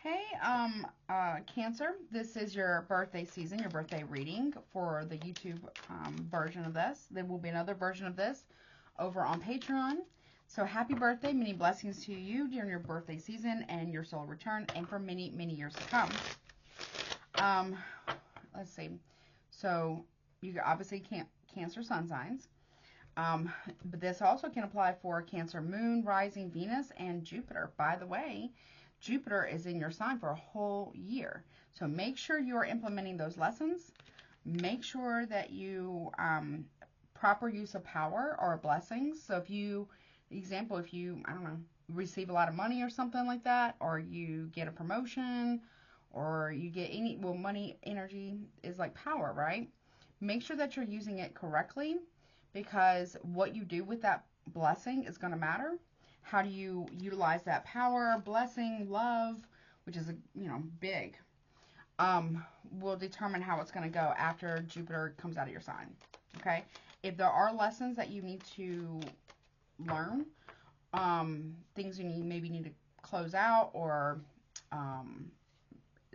Hey, Cancer, this is your birthday season, your birthday reading for the YouTube version of this. There will be another version of this over on Patreon. So happy birthday, many blessings to you during your birthday season and your soul return and for many, many years to come. Let's see. So you obviously can't Cancer sun signs. But this also can apply for Cancer moon, rising, Venus, and Jupiter. By the way, Jupiter is in your sign for a whole year. So make sure you are implementing those lessons. Make sure that you, proper use of power or blessings. So if you, example, if you, I don't know, receive a lot of money or something like that, or you get a promotion, or you get any, well, money, energy is like power, right? Make sure that you're using it correctly, because what you do with that blessing is going to matter. How do you utilize that power, blessing, love, which is, big, will determine how it's going to go after Jupiter comes out of your sign, okay? If there are lessons that you need to learn, things you maybe need to close out or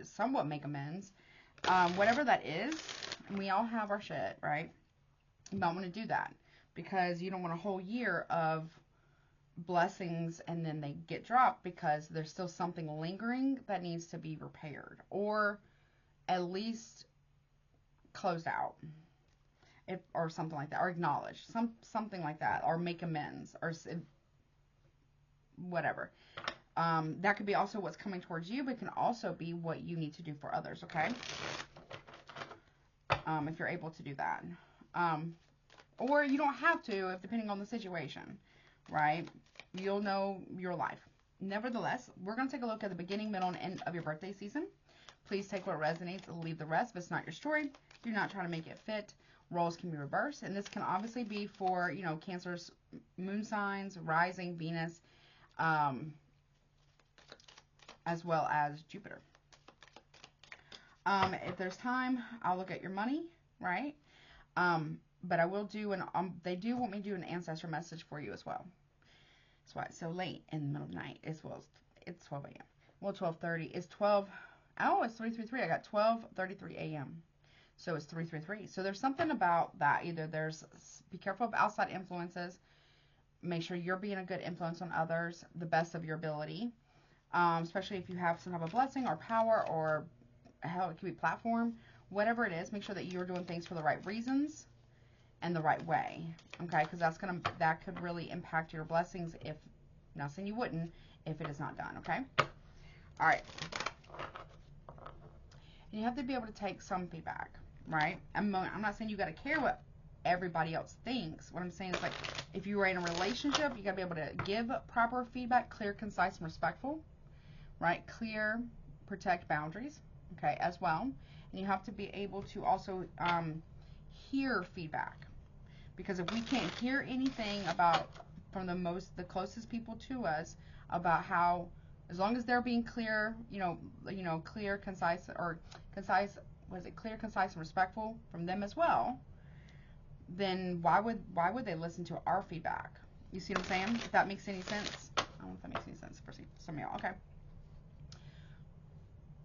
somewhat make amends, whatever that is, and we all have our shit, right? You might want to do that, because you don't want a whole year of blessings and then they get dropped because there's still something lingering that needs to be repaired or at least closed out, or something like that, or acknowledged, something like that, or make amends, or whatever. That could be also what's coming towards you, but it can also be what you need to do for others, okay? If you're able to do that. Or you don't have to, if depending on the situation, right? You'll know your life. Nevertheless, we're going to take a look at the beginning, middle, and end of your birthday season. Please take what resonates and leave the rest. If it's not your story, do not try to make it fit. Roles can be reversed. And this can obviously be for, Cancer's moon signs, rising, Venus, as well as Jupiter. If there's time, I'll look at your money, right? But I will do they do want me to do an ancestor message for you as well. That's why it's so late in the middle of the night. It's 12 a.m. Well, 12:30. It's 12. Oh, it's 3:33. I got 12:33 a.m. So it's 3:33. So there's something about that. Either be careful of outside influences. Make sure you're being a good influence on others, the best of your ability. Especially if you have some type of blessing or power, or hell, it could be platform. Whatever it is, make sure that you're doing things for the right reasons and the right way, okay? Because that could really impact your blessings, if, not saying you wouldn't, if it is not done, okay? All right. And you have to be able to take some feedback, right? I'm not saying you got to care what everybody else thinks. What I'm saying is, like, if you are in a relationship, you got to be able to give proper feedback, clear, concise, and respectful, right? Clear, protect boundaries, okay, as well. And you have to be able to also hear feedback. Because if we can't hear anything from the closest people to us about how, as long as they're being clear, clear, concise, clear, concise, and respectful from them as well, then why would they listen to our feedback? You see what I'm saying? If that makes any sense. I don't know if that makes any sense for some of y'all. Okay.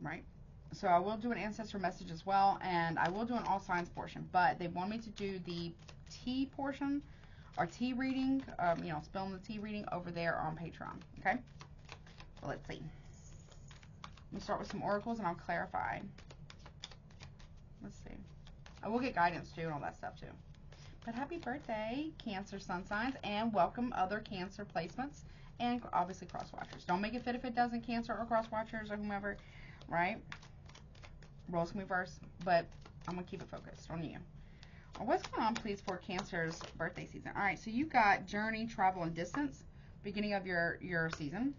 Right. So I will do an ancestor message as well, and I will do an all signs portion, but they want me to do the tea portion, or tea reading, spilling the tea reading over there on Patreon, okay? So let's see. We'll start with some oracles, and I'll clarify. Let's see. I will get guidance, too, and all that stuff, too. But happy birthday, Cancer sun signs, and welcome other Cancer placements, and obviously cross-watchers. Don't make it fit if it doesn't, Cancer or cross-watchers or whomever, right? Roles can reverse, but I'm going to keep it focused on you. What's going on, please, for Cancer's birthday season? All right, so you got journey, travel, and distance, beginning of your season,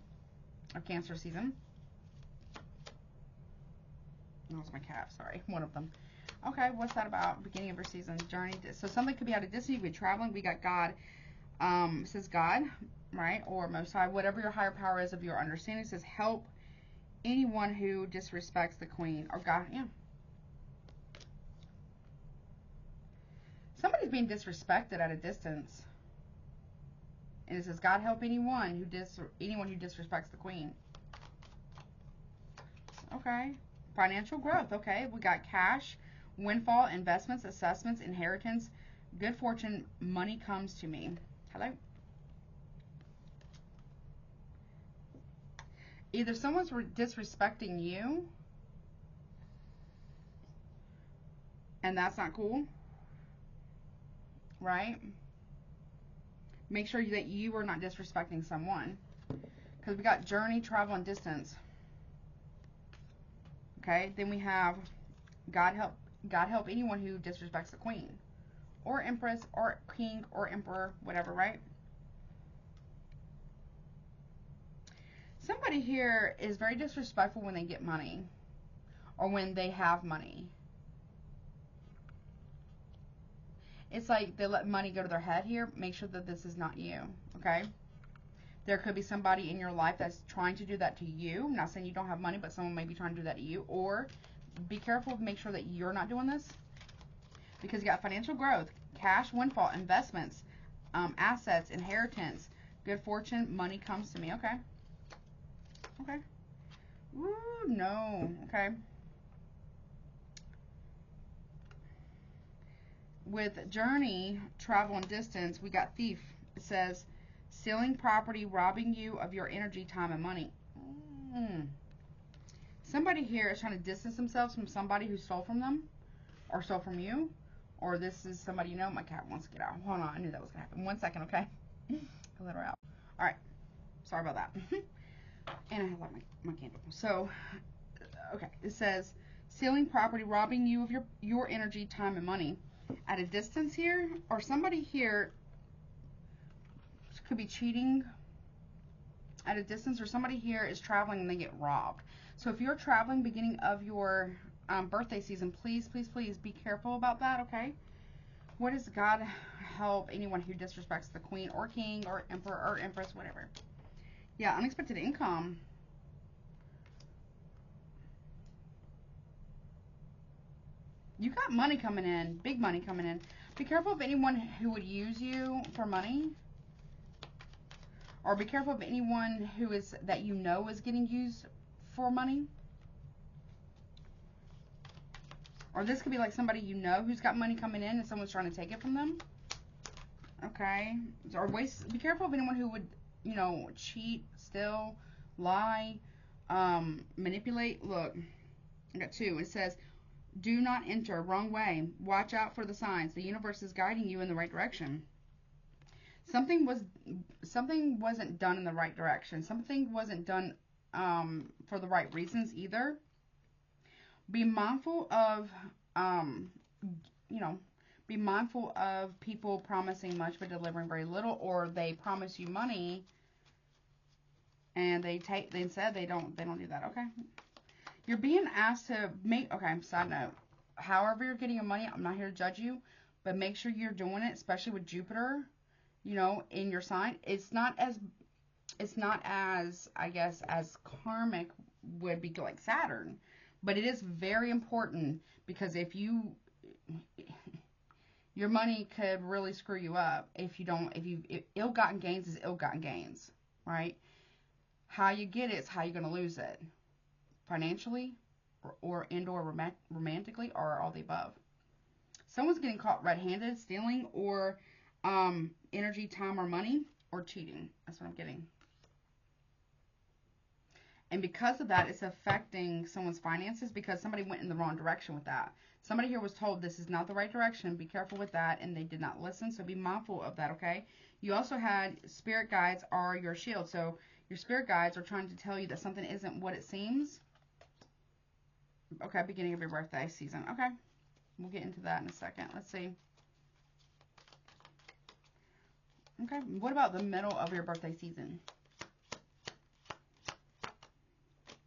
of Cancer season. That was my cat, sorry, one of them. Okay, what's that about? Beginning of your season, journey. So something could be out of distance. You could be traveling. We got God. It says God, right? Or Most High, whatever your higher power is of your understanding. It says help anyone who disrespects the Queen, or God, yeah. Somebody's being disrespected at a distance. And it says, God help anyone who disrespects the Queen. Okay. Financial growth. Okay. We got cash, windfall, investments, assessments, inheritance, good fortune, money comes to me. Hello? Either someone's disrespecting you, and that's not cool, right? Make sure that you are not disrespecting someone. Because we got journey, travel, and distance. Okay, then we have God help anyone who disrespects the queen, or empress, or king, or emperor, whatever, right? Somebody here is very disrespectful when they get money, or when they have money. It's like they let money go to their head here. Make sure that this is not you, okay? There could be somebody in your life that's trying to do that to you. I'm not saying you don't have money, but someone may be trying to do that to you. Or be careful to make sure that you're not doing this. Because you got financial growth, cash, windfall, investments, assets, inheritance, good fortune, money comes to me. Okay. Okay. Ooh, no. Okay. With journey, travel, and distance, we got thief. It says stealing property, robbing you of your energy, time, and money. Somebody here is trying to distance themselves from somebody who stole from them, or stole from you, or this is somebody you know. My cat wants to get out. Hold on, I knew that was going to happen. 1 second, okay? I'll let her out. All right. Sorry about that. And I have like my candle. So, okay. It says stealing property, robbing you of your energy, time, and money. At a distance here, or somebody here could be cheating at a distance, or somebody here is traveling and they get robbed. So if you're traveling beginning of your birthday season, please, please, please be careful about that, okay? What does God help anyone who disrespects the queen or king or emperor or empress, whatever? Yeah, unexpected income. You got money coming in, big money coming in. Be careful of anyone who would use you for money. Or be careful of anyone who is that you know is getting used for money. Or this could be like somebody you know who's got money coming in and someone's trying to take it from them. Okay. Or be careful of anyone who would, you know, cheat, steal, lie, manipulate. Look, I got 2. It says, do not enter, wrong way. Watch out for the signs. The universe is guiding you in the right direction. Something wasn't done in the right direction. Something wasn't done for the right reasons either. Be mindful of, be mindful of people promising much but delivering very little, or they promise you money and they said they don't do that. Okay. You're being asked to make, okay, side note, however you're getting your money, I'm not here to judge you, but make sure you're doing it, especially with Jupiter, you know, in your sign. It's not as, I guess, as karmic would be like Saturn, but it is very important, because if you, your money could really screw you up if ill-gotten gains is ill-gotten gains, right? How you get it is how you're going to lose it. Financially, or romantically, or all the above. Someone's getting caught red-handed, stealing, or energy, time, or money, or cheating. That's what I'm getting. And because of that, it's affecting someone's finances, because somebody went in the wrong direction with that. Somebody here was told this is not the right direction. Be careful with that, and they did not listen. So be mindful of that, okay? You also had spirit guides are your shield. So your spirit guides are trying to tell you that something isn't what it seems. Okay, beginning of your birthday season. Okay, we'll get into that in a second. Let's see. Okay, what about the middle of your birthday season?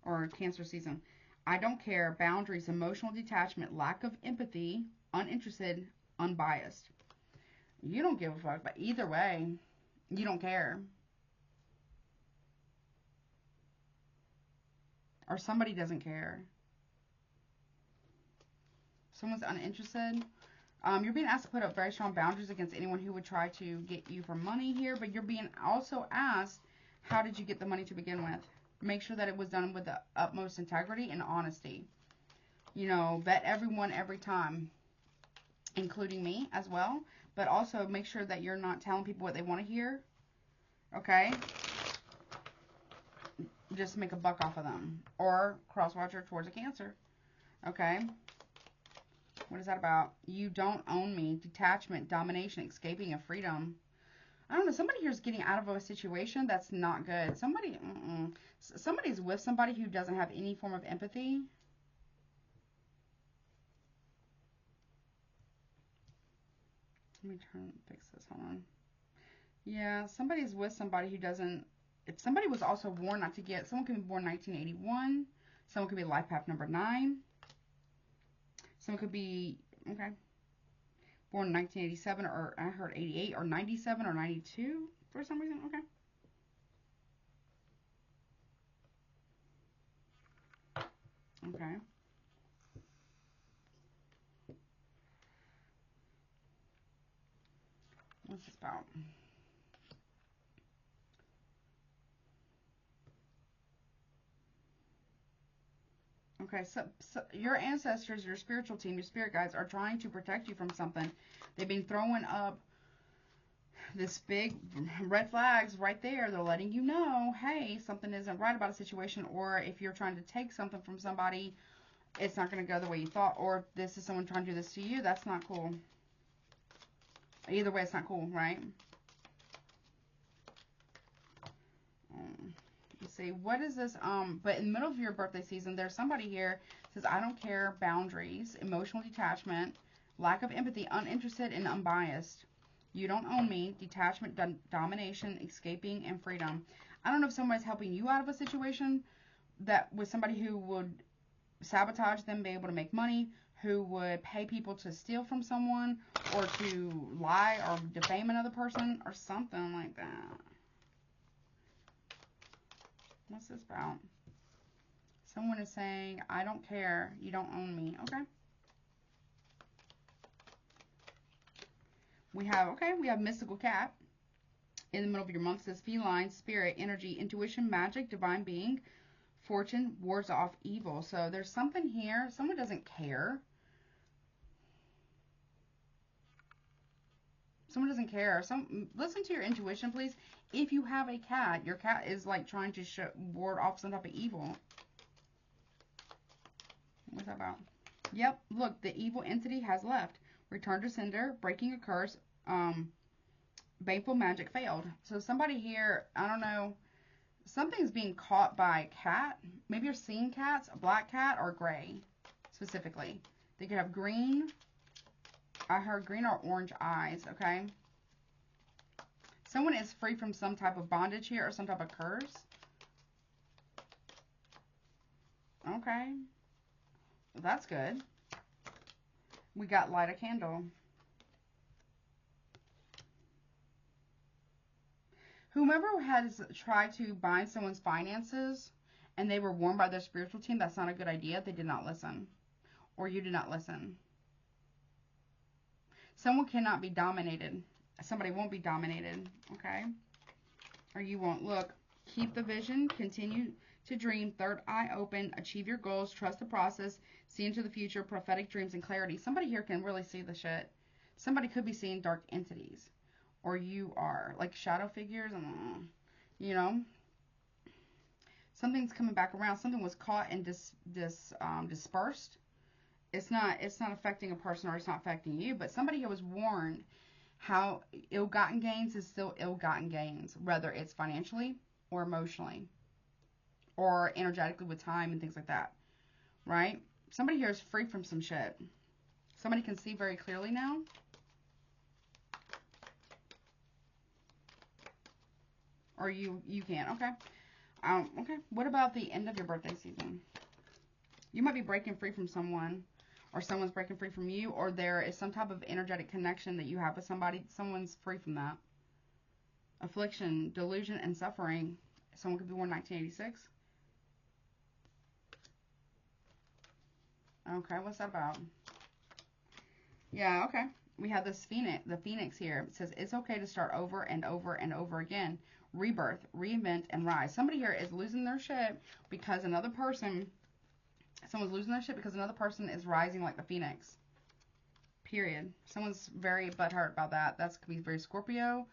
Or Cancer season? I don't care, boundaries, emotional detachment, lack of empathy, uninterested, unbiased. You don't give a fuck, but either way, you don't care. Or somebody doesn't care. Someone's uninterested. You're being asked to put up very strong boundaries against anyone who would try to get you for money here, but you're being also asked, how did you get the money to begin with? Make sure that it was done with the utmost integrity and honesty. You know, vet everyone every time, including me as well. But also make sure that you're not telling people what they want to hear. Okay? Just make a buck off of them. Or cross-watcher towards a Cancer. Okay? What is that about? You don't own me. Detachment, domination, escaping, and freedom. I don't know. Somebody here is getting out of a situation that's not good. Somebody's with somebody who doesn't have any form of empathy. Let me fix this. Hold on. Yeah, somebody's with somebody who doesn't. If somebody was also born, not to get. Someone could be born 1981. Someone could be life path number 9. Someone could be, okay, born in 1987, or I heard 88, or 97, or 92 for some reason. Okay. Okay. What's this about? Okay, so your ancestors, your spiritual team, your spirit guides are trying to protect you from something. They've been throwing up this big red flags right there. They're letting you know, hey, something isn't right about a situation, or if you're trying to take something from somebody, it's not going to go the way you thought, or if this is someone trying to do this to you, that's not cool. Either way, it's not cool, right? Let's see, what is this? But in the middle of your birthday season, there's somebody here says, I don't care, boundaries, emotional detachment, lack of empathy, uninterested and unbiased. You don't own me, detachment, domination, escaping, and freedom. I don't know if somebody's helping you out of a situation that with somebody who would sabotage them, be able to make money, who would pay people to steal from someone, or to lie or defame another person, or something like that. What's this about? Someone is saying, I don't care, you don't own me. Okay. We have mystical cat. In the middle of your month says feline, spirit, energy, intuition, magic, divine being, fortune, wards off evil. So there's something here. Someone doesn't care. Someone doesn't care. Listen to your intuition, please. If you have a cat, your cat is like trying to ward off some type of evil. What's that about? Yep, look, the evil entity has left. Return to sender, breaking a curse, baneful magic failed. So somebody here, I don't know, something's being caught by a cat. Maybe you're seeing cats, a black cat or gray, specifically. They could have green. I heard green or orange eyes, okay? Someone is free from some type of bondage here or some type of curse. Okay. Well, that's good. We got light a candle. Whomever has tried to bind someone's finances and they were warned by their spiritual team that's not a good idea, they did not listen. Or you did not listen. Someone cannot be dominated. Somebody won't be dominated, okay? Or you won't. Look, keep the vision, continue to dream, third eye open, achieve your goals, trust the process, see into the future, prophetic dreams and clarity. Somebody here can really see the shit. Somebody could be seeing dark entities. Or you are. Like shadow figures. You know? Something's coming back around. Something was caught and dispersed. It's not affecting a person or it's not affecting you. But somebody here was warned how ill-gotten gains is still ill-gotten gains. Whether it's financially or emotionally. Or energetically with time and things like that. Right? Somebody here is free from some shit. Somebody can see very clearly now. Or you can't. Okay. Okay. What about the end of your birthday season? You might be breaking free from someone. Or someone's breaking free from you. Or there is some type of energetic connection that you have with somebody. Someone's free from that. Affliction, delusion, and suffering. Someone could be born in 1986. Okay. What's that about? Yeah. Okay. We have this phoenix. The phoenix here. It says it's okay to start over and over and over again. rebirth, reinvent, and rise. Somebody here is losing their shit because another person, someone's losing their shit because another person is rising like the phoenix. Period. Someone's very butthurt about that. That's going to be very Scorpio.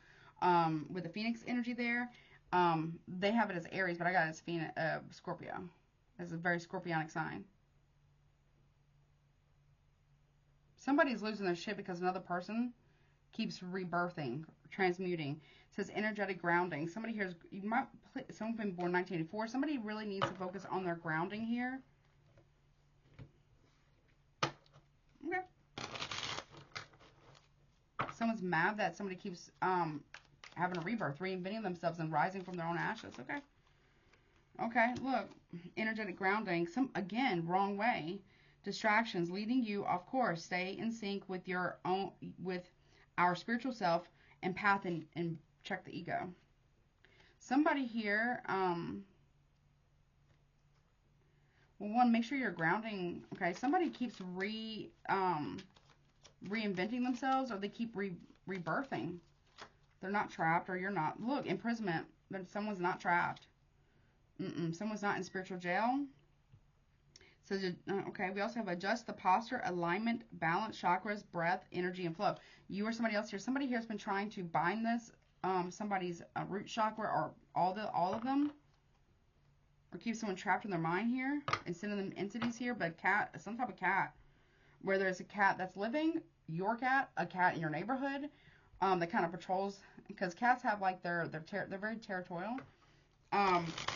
With the phoenix energy there. They have it as Aries, but I got it as Phoenix, Scorpio. It's a very scorpionic sign. Somebody's losing their shit because another person keeps rebirthing, transmuting. It says energetic grounding. Somebody here is, someone's been born 1984. Somebody really needs to focus on their grounding here. Okay. Someone's mad that somebody keeps having a rebirth, reinventing themselves and rising from their own ashes. Okay. Okay, look. Energetic grounding. Again, wrong way. Distractions leading you off course. Stay in sync with your own, with our spiritual self and path, and check the ego. Somebody here, well, one, make sure you're grounding. Okay, somebody keeps reinventing themselves, or they keep rebirthing. They're not trapped, or you're not. Look, imprisonment. But someone's not trapped. Someone's not in spiritual jail. So, okay, we also have adjust the posture, alignment, balance, chakras, breath, energy, and flow. You or somebody else here. Somebody here has been trying to bind this, somebody's root chakra, or all of them, or keep someone trapped in their mind here and sending them entities here. But some type of cat, where there's a cat that's living, your cat, a cat in your neighborhood, that kind of patrols, because cats have like they're very territorial.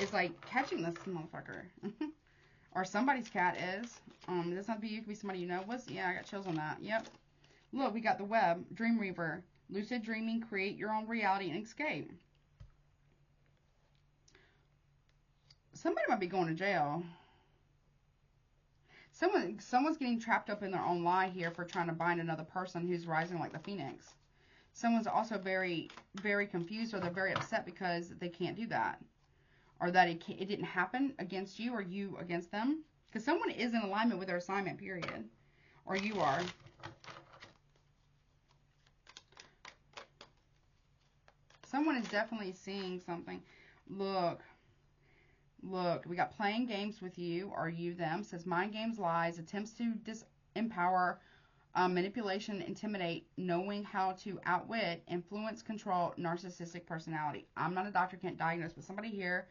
Is like catching this motherfucker. Or somebody's cat is. It doesn't have to be you. It could be somebody you know. Yeah, I got chills on that. Yep. Look, we got the web. Dream Reaver. Lucid dreaming. Create your own reality and escape. Somebody might be going to jail. Someone's getting trapped up in their own lie here for trying to bind another person who's rising like the phoenix. Someone's also very, very confused, or they're very upset because they can't do that. Or that it didn't happen against you, or you against them. Because someone is in alignment with their assignment, period. Or you are. Someone is definitely seeing something. Look, we got playing games with you, or you, them. Says mind games, lies, attempts to disempower, manipulation, intimidate, knowing how to outwit, influence, control, narcissistic personality. I'm not a doctor, can't diagnose, but somebody here,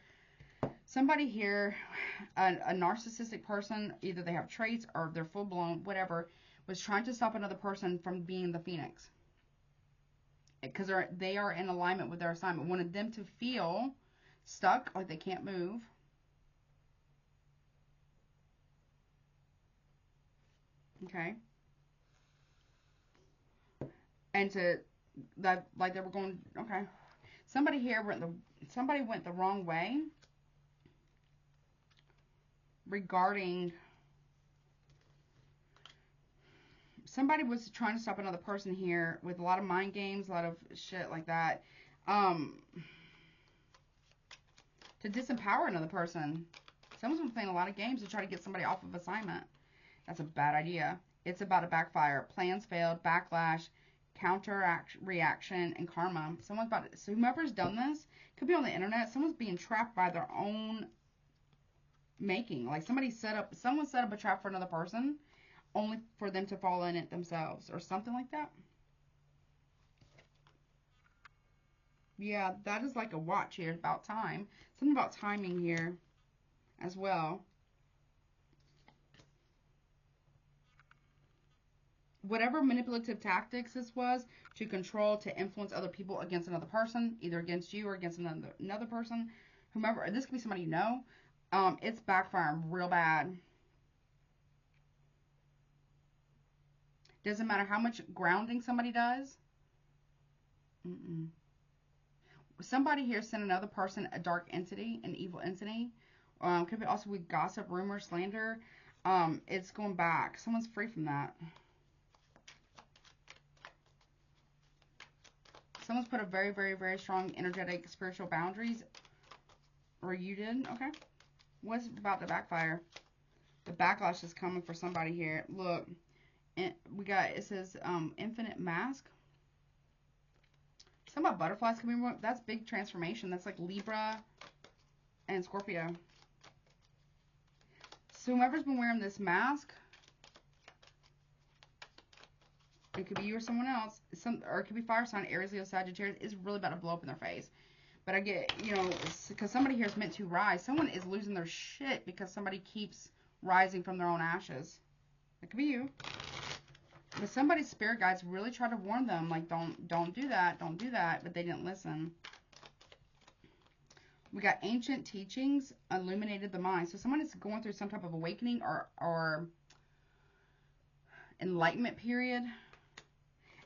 a narcissistic person, either they have traits or they're full-blown, whatever, was trying to stop another person from being the phoenix. Because they are in alignment with their assignment. Wanted them to feel stuck, like they can't move. Okay. And that, like they were going, okay. Somebody here somebody went the wrong way regarding, somebody was trying to stop another person here with a lot of mind games, a lot of shit like that, to disempower another person. Someone's been playing a lot of games to try to get somebody off of assignment. That's a bad idea. It's about to backfire. Plans failed, backlash, reaction, and karma. So whomever's done this, could be on the internet, someone's being trapped by their own making. Like someone set up a trap for another person, only for them to fall in it themselves, or something like that. Yeah, that is like a watch here, about time. Something about timing here as well. Whatever manipulative tactics this was to control, to influence other people against another person, either against you or against another person, whomever, this could be somebody you know, it's backfiring real bad. Doesn't matter how much grounding somebody does. Somebody here sent another person a dark entity, an evil entity. Could be also with gossip, rumor, slander. It's going back. Someone's free from that. Someone's put a very, very, very strong energetic spiritual boundaries. Or you did? Okay. What's about to backfire? The backlash is coming for somebody here. Look. We got, it says infinite mask. Some about butterflies can be, that's big transformation. That's like Libra and Scorpio. So whoever's been wearing this mask, it could be you or someone else, or it could be fire sign, Aries, Leo, Sagittarius, is really about to blow up in their face. But I get, you know, because somebody here is meant to rise. Someone is losing their shit because somebody keeps rising from their own ashes. It could be you. But somebody's spirit guides really try to warn them, like, don't do that, don't do that, but they didn't listen. We got ancient teachings illuminated the mind. So someone is going through some type of awakening or enlightenment period.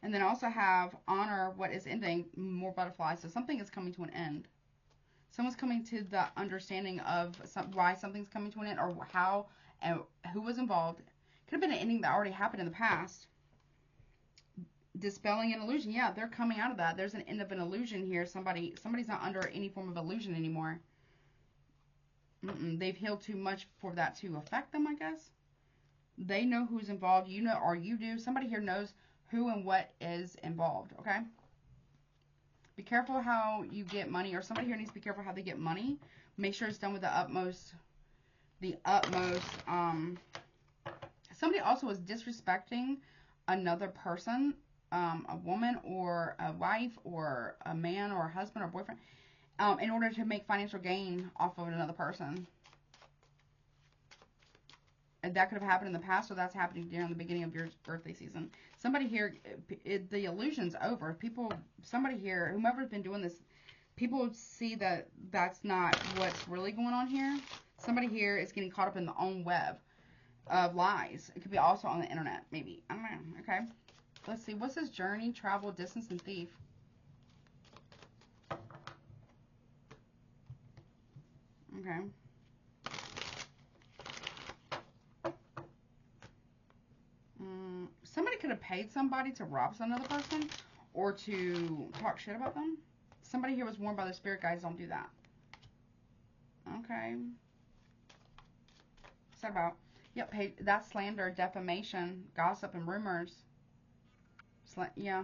And then also have honor what is ending, more butterflies. So something is coming to an end. Someone's coming to the understanding of why something's coming to an end, or how and who was involved. Could have been an ending that already happened in the past. Dispelling an illusion. Yeah, they're coming out of that. There's an end of an illusion here. Somebody's not under any form of illusion anymore. They've healed too much for that to affect them, I guess. They know who's involved. You know, or you do. Somebody here knows who and what is involved, okay? Be careful how you get money, or somebody here needs to be careful how they get money. Make sure it's done with the utmost, somebody also is disrespecting another person, a woman or a wife or a man or a husband or boyfriend, in order to make financial gain off of another person. And that could have happened in the past, or that's happening during the beginning of your birthday season. Somebody here, the illusion's over. Somebody here, whomever's been doing this, people see that that's not what's really going on here. Somebody here is getting caught up in the own web of lies. It could be also on the internet, maybe. I don't know. Okay. Let's see. What's this? Journey, travel, distance, and thief. Okay. Somebody could have paid somebody to rob another person or to talk shit about them. Somebody here was warned by their spirit guides, don't do that. Okay. What's that about? Yep, that's slander, defamation, gossip, and rumors. Yeah.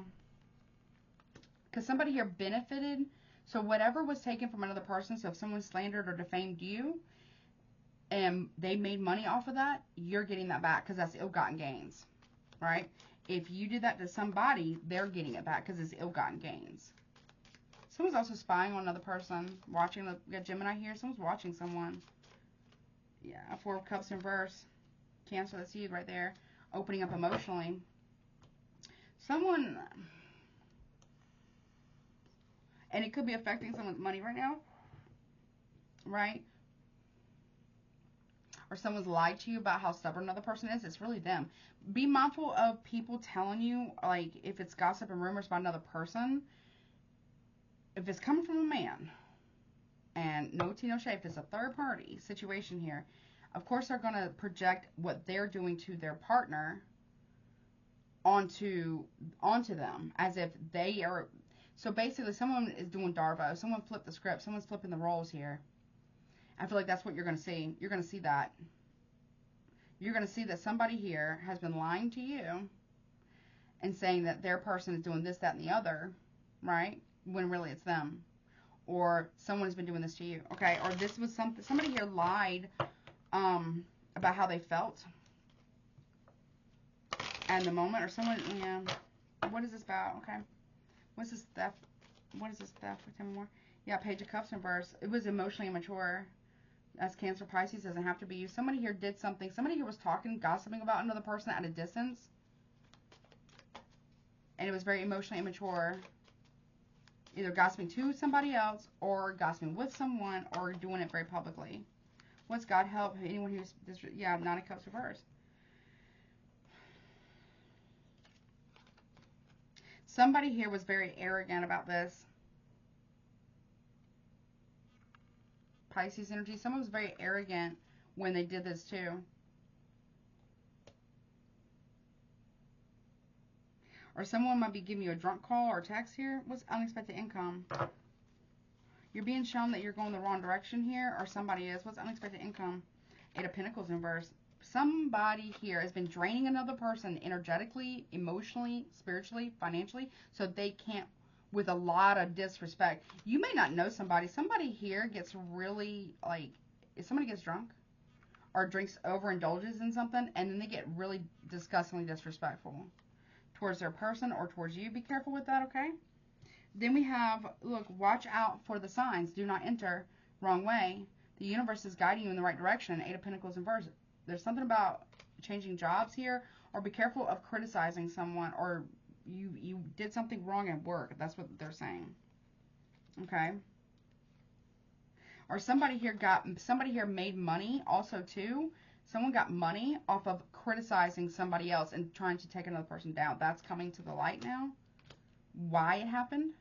Because somebody here benefited. So whatever was taken from another person, so if someone slandered or defamed you, and they made money off of that, you're getting that back because that's ill-gotten gains. Right? If you did that to somebody, they're getting it back because it's ill-gotten gains. Someone's also spying on another person, watching. We got Gemini here. Someone's watching someone. Yeah, Four of Cups in reverse. Cancer, that's you right there. Opening up emotionally. Someone, and it could be affecting someone's money right now. Right? Or someone's lied to you about how stubborn another person is. It's really them. Be mindful of people telling you, like, if it's gossip and rumors about another person, if it's coming from a man, and no tea, no shade, if it's a third party situation here, of course they're going to project what they're doing to their partner onto them, as if they are. So basically, someone is doing Darvo. Someone flipped the script. Someone's flipping the roles here. I feel like that's what you're going to see. You're going to see that. You're going to see that somebody here has been lying to you and saying that their person is doing this, that, and the other, right? When really it's them. Or someone has been doing this to you, okay? Or this was somebody here lied about how they felt at the moment. Or someone, yeah. What is this about? Okay. What's this theft? What is this theft? Tell me more. Yeah, Page of Cups in reverse. It was emotionally immature. As Cancer, Pisces, doesn't have to be you. Somebody here did something. Somebody here was talking, gossiping about another person at a distance. And it was very emotionally immature. Either gossiping to somebody else, or gossiping with someone, or doing it very publicly. What's God help anyone who's, yeah, Nine of Cups reversed. Somebody here was very arrogant about this. Pisces energy. Someone was very arrogant when they did this too. Or someone might be giving you a drunk call or text here. What's unexpected income? You're being shown that you're going the wrong direction here, or somebody is. What's unexpected income? Eight of Pentacles in reverse. Somebody here has been draining another person energetically, emotionally, spiritually, financially, so they can't with a lot of disrespect. You may not know somebody. Somebody here gets really, like, if somebody gets drunk or drinks, overindulges in something, and then they get really disgustingly disrespectful towards their person or towards you. Be careful with that, okay? Then we have, look, watch out for the signs. Do not enter. Wrong way. The universe is guiding you in the right direction. 8 of Pentacles in reverse. There's something about changing jobs here, or be careful of criticizing someone, or you did something wrong at work. That's what they're saying. Okay? Or somebody here made money also too. Someone got money off of criticizing somebody else and trying to take another person down. That's coming to the light now. Why it happened?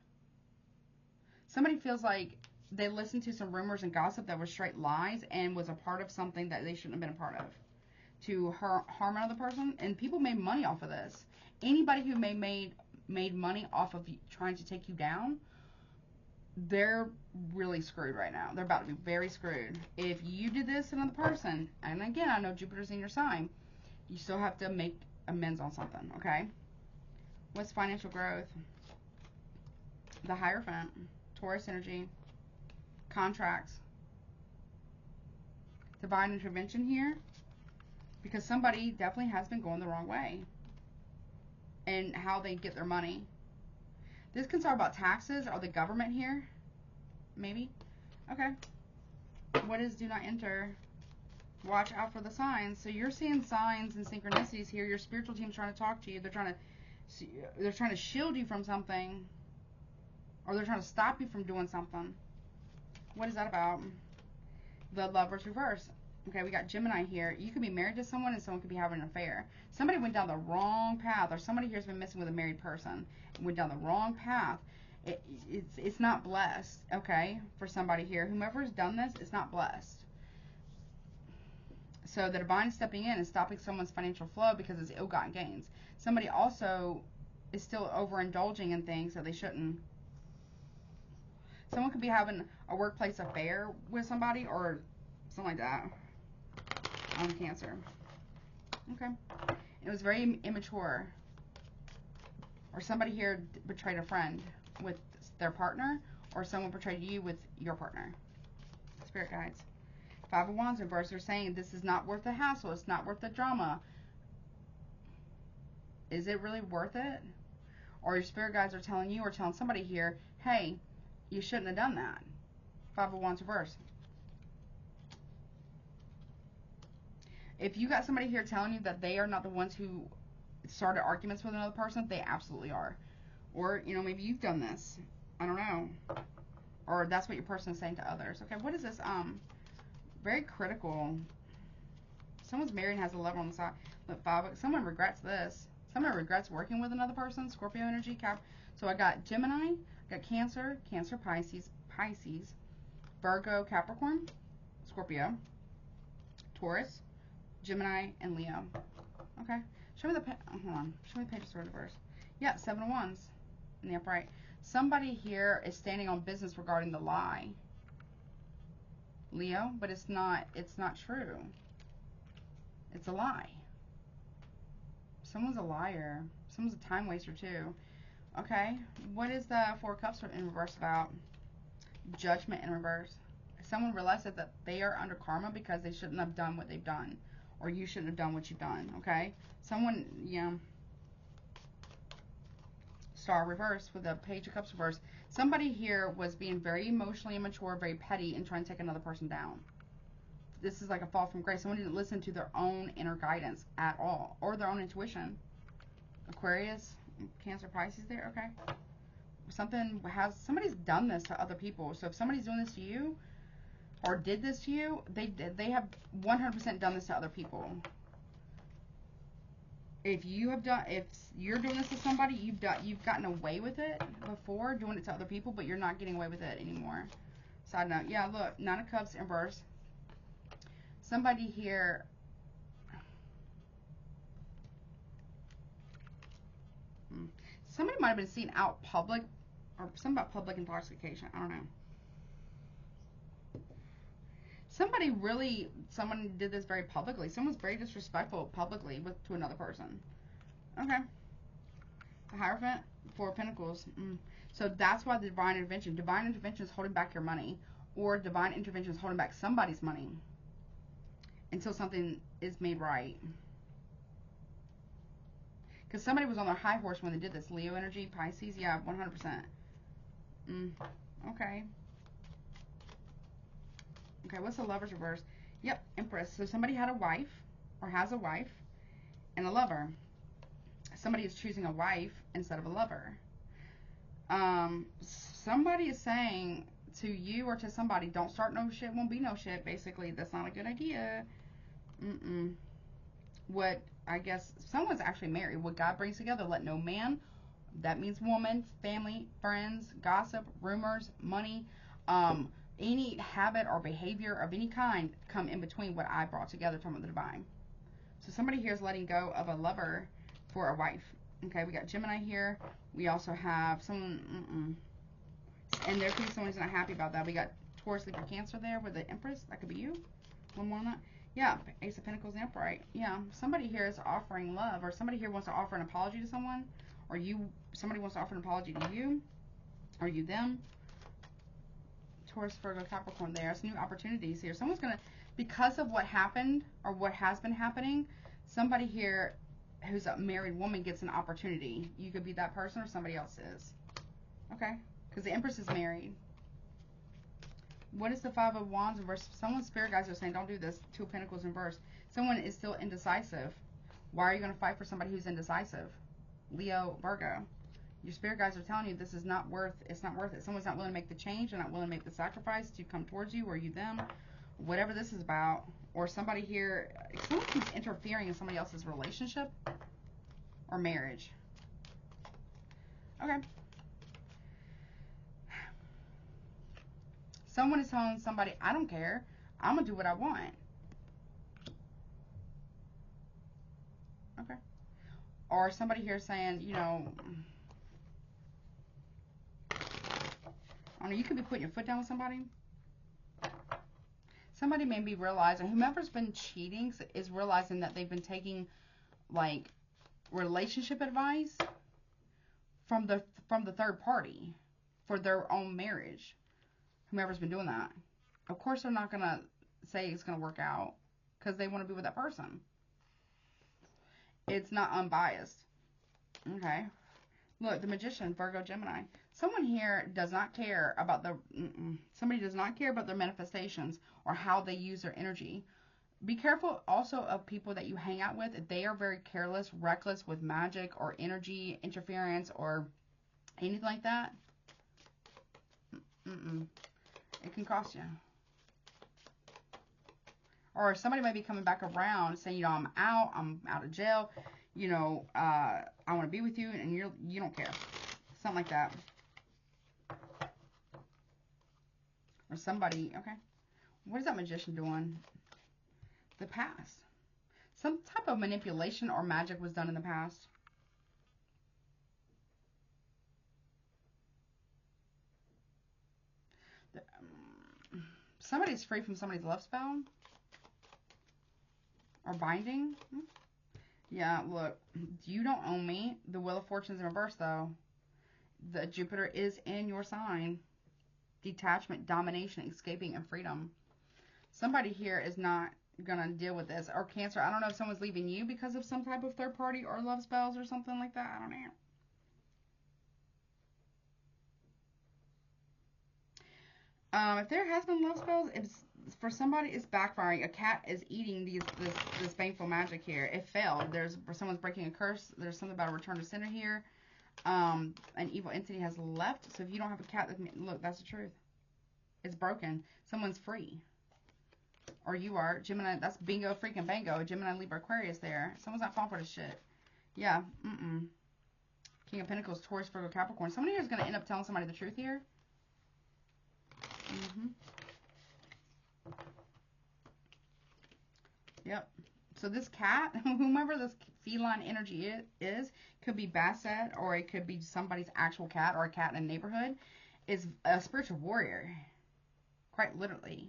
Somebody feels like they listened to some rumors and gossip that were straight lies and was a part of something that they shouldn't have been a part of to harm another person. And people made money off of this. Anybody who made money off of trying to take you down, they're really screwed right now. They're about to be very screwed. If you did this to another person, and again, I know Jupiter's in your sign, you still have to make amends on something, okay? What's financial growth? The Hierophant, Taurus energy, contracts, divine intervention here, because somebody definitely has been going the wrong way and how they get their money. This can talk about taxes or the government here, maybe. Okay. What is do not enter? Watch out for the signs. So you're seeing signs and synchronicities here. Your spiritual team's trying to talk to you. They're trying to shield you from something, or they're trying to stop you from doing something. What is that about? The Lover's reverse. Okay, we got Gemini here. You could be married to someone and someone could be having an affair. Somebody went down the wrong path, or somebody here has been messing with a married person and went down the wrong path. It's not blessed, okay, for somebody here. Whomever's done this, it's not blessed. So the divine is stepping in and stopping someone's financial flow because it's ill-gotten gains. Somebody also is still overindulging in things that they shouldn't. Someone could be having a workplace affair with somebody or something like that on Cancer. Okay. It was very immature. Or somebody here betrayed a friend with their partner, or someone betrayed you with your partner. Spirit guides. 5 of Wands reverse. They're saying this is not worth the hassle. It's not worth the drama. Is it really worth it? Or your spirit guides are telling you or telling somebody here, hey, you shouldn't have done that. 5 of Wands reverse. If you got somebody here telling you that they are not the ones who started arguments with another person, they absolutely are. Or, you know, maybe you've done this. I don't know. Or that's what your person is saying to others. Okay, what is this? Very critical. Someone's married and has a lover on the side. Look, 5. Someone regrets this. Someone regrets working with another person. Scorpio energy. So I got Gemini, I got Cancer, Pisces, Virgo, Capricorn, Scorpio, Taurus, Gemini, and Leo. Okay. Show me the hold on. Show me the page of Sword reverse. Yeah, 7 of Wands in the upright. Somebody here is standing on business regarding the lie. Leo, but it's not true. It's a lie. Someone's a liar. Someone's a time waster too. Okay. What is the 4 of Cups in reverse about? Judgment in reverse. Someone realizes that they are under karma because they shouldn't have done what they've done. Or you shouldn't have done what you've done. Okay. Someone, yeah. Star reverse with the Page of Cups reverse. Somebody here was being very emotionally immature, very petty, and trying to take another person down. This is like a fall from grace. Someone didn't listen to their own inner guidance at all, or their own intuition. Aquarius, Cancer, Pisces there, okay. Somebody's done this to other people. So if somebody's doing this to you, or did this to you, they have 100% done this to other people. If you're doing this to somebody, you've gotten away with it before, doing it to other people, but you're not getting away with it anymore. Side note, yeah, look, 9 of Cups in reverse. Somebody here, somebody might have been seen out public, or something about public intoxication. I don't know. Someone did this very publicly. Someone's very disrespectful publicly to another person. Okay. The Hierophant, Four of Pentacles. So that's why the divine intervention. Divine intervention is holding back your money, or divine intervention is holding back somebody's money until something is made right. Because somebody was on their high horse when they did this. Leo energy, Pisces, yeah, 100%. Okay. Okay, what's the Lover's reverse? Yep, Empress. So somebody had a wife, or has a wife, and a lover. Somebody is choosing a wife instead of a lover. Somebody is saying to you or to somebody, don't start no shit, won't be no shit. Basically, that's not a good idea. What, I guess, someone's actually married. What God brings together, let no man, that means woman, family, friends, gossip, rumors, money, any habit or behavior of any kind come in between what I brought together from the divine. So somebody here is letting go of a lover for a wife. Okay, we got Gemini here. We also have someone, and there could be someone who's not happy about that. We got Taurus, Libra, Cancer there with the Empress. That could be you. One more on that. Yeah, Ace of Pentacles and Upright. Yeah, somebody here is offering love, or somebody here wants to offer an apology to someone, or somebody wants to offer an apology to you, or you them. Taurus, Virgo, Capricorn there. Some new opportunities here. Someone's going to, because of what happened, or what has been happening, somebody here who's a married woman gets an opportunity. You could be that person, or somebody else is. Okay? Because the Empress is married. What is the Five of Wands in verse? Someone's spirit guides are saying, don't do this. Two of Pentacles in verse. Someone is still indecisive. Why are you going to fight for somebody who's indecisive? Leo, Virgo. Your spirit guides are telling you this is not worth, it's not worth it. Someone's not willing to make the change. They're not willing to make the sacrifice to come towards you, or you them. Whatever this is about. Or somebody here, someone keeps interfering in somebody else's relationship or marriage. Okay. Someone is telling somebody, I don't care. I'm going to do what I want. Okay. Or somebody here saying, you know, I don't know, you could be putting your foot down with somebody. Somebody may be realizing, whomever's been cheating is realizing that they've been taking, like, relationship advice from the third party for their own marriage. Whomever's been doing that. Of course they're not going to say it's going to work out because they want to be with that person. It's not unbiased. Okay. Look, the Magician, Virgo, Gemini. Someone here does not care about somebody does not care about their manifestations or how they use their energy. Be careful also of people that you hang out with. If they are very careless, reckless with magic or energy interference or anything like that, it can cost you. Or somebody might be coming back around saying, you know, I'm out of jail, you know, I want to be with you, and you don't care. Something like that. Or somebody, okay. What is that Magician doing? The past. Some type of manipulation or magic was done in the past. Somebody's free from somebody's love spell. Or binding. Yeah, look. You don't own me. The Wheel of Fortune's in reverse, though. The Jupiter is in your sign. Detachment, domination, escaping, and freedom. Somebody here is not gonna deal with this. Or Cancer, I don't know if someone's leaving you because of some type of third party or love spells or something like that. I don't know. If there has been love spells, it's for somebody, it's backfiring. A cat is eating this baneful magic here. It failed. Someone's breaking a curse. There's something about a return to sender here. An evil entity has left. So if you don't have a cat, look, that's the truth. It's broken. Someone's free. Or you are. Gemini, that's bingo freaking bango. Gemini, Libra, Aquarius there. Someone's not falling for this shit. Yeah. King of Pentacles, Taurus, Virgo, Capricorn. Somebody here is going to end up telling somebody the truth here. Yep. So this cat, whomever this feline energy is, could be Basset, or it could be somebody's actual cat, or a cat in a neighborhood, is a spiritual warrior. Quite literally.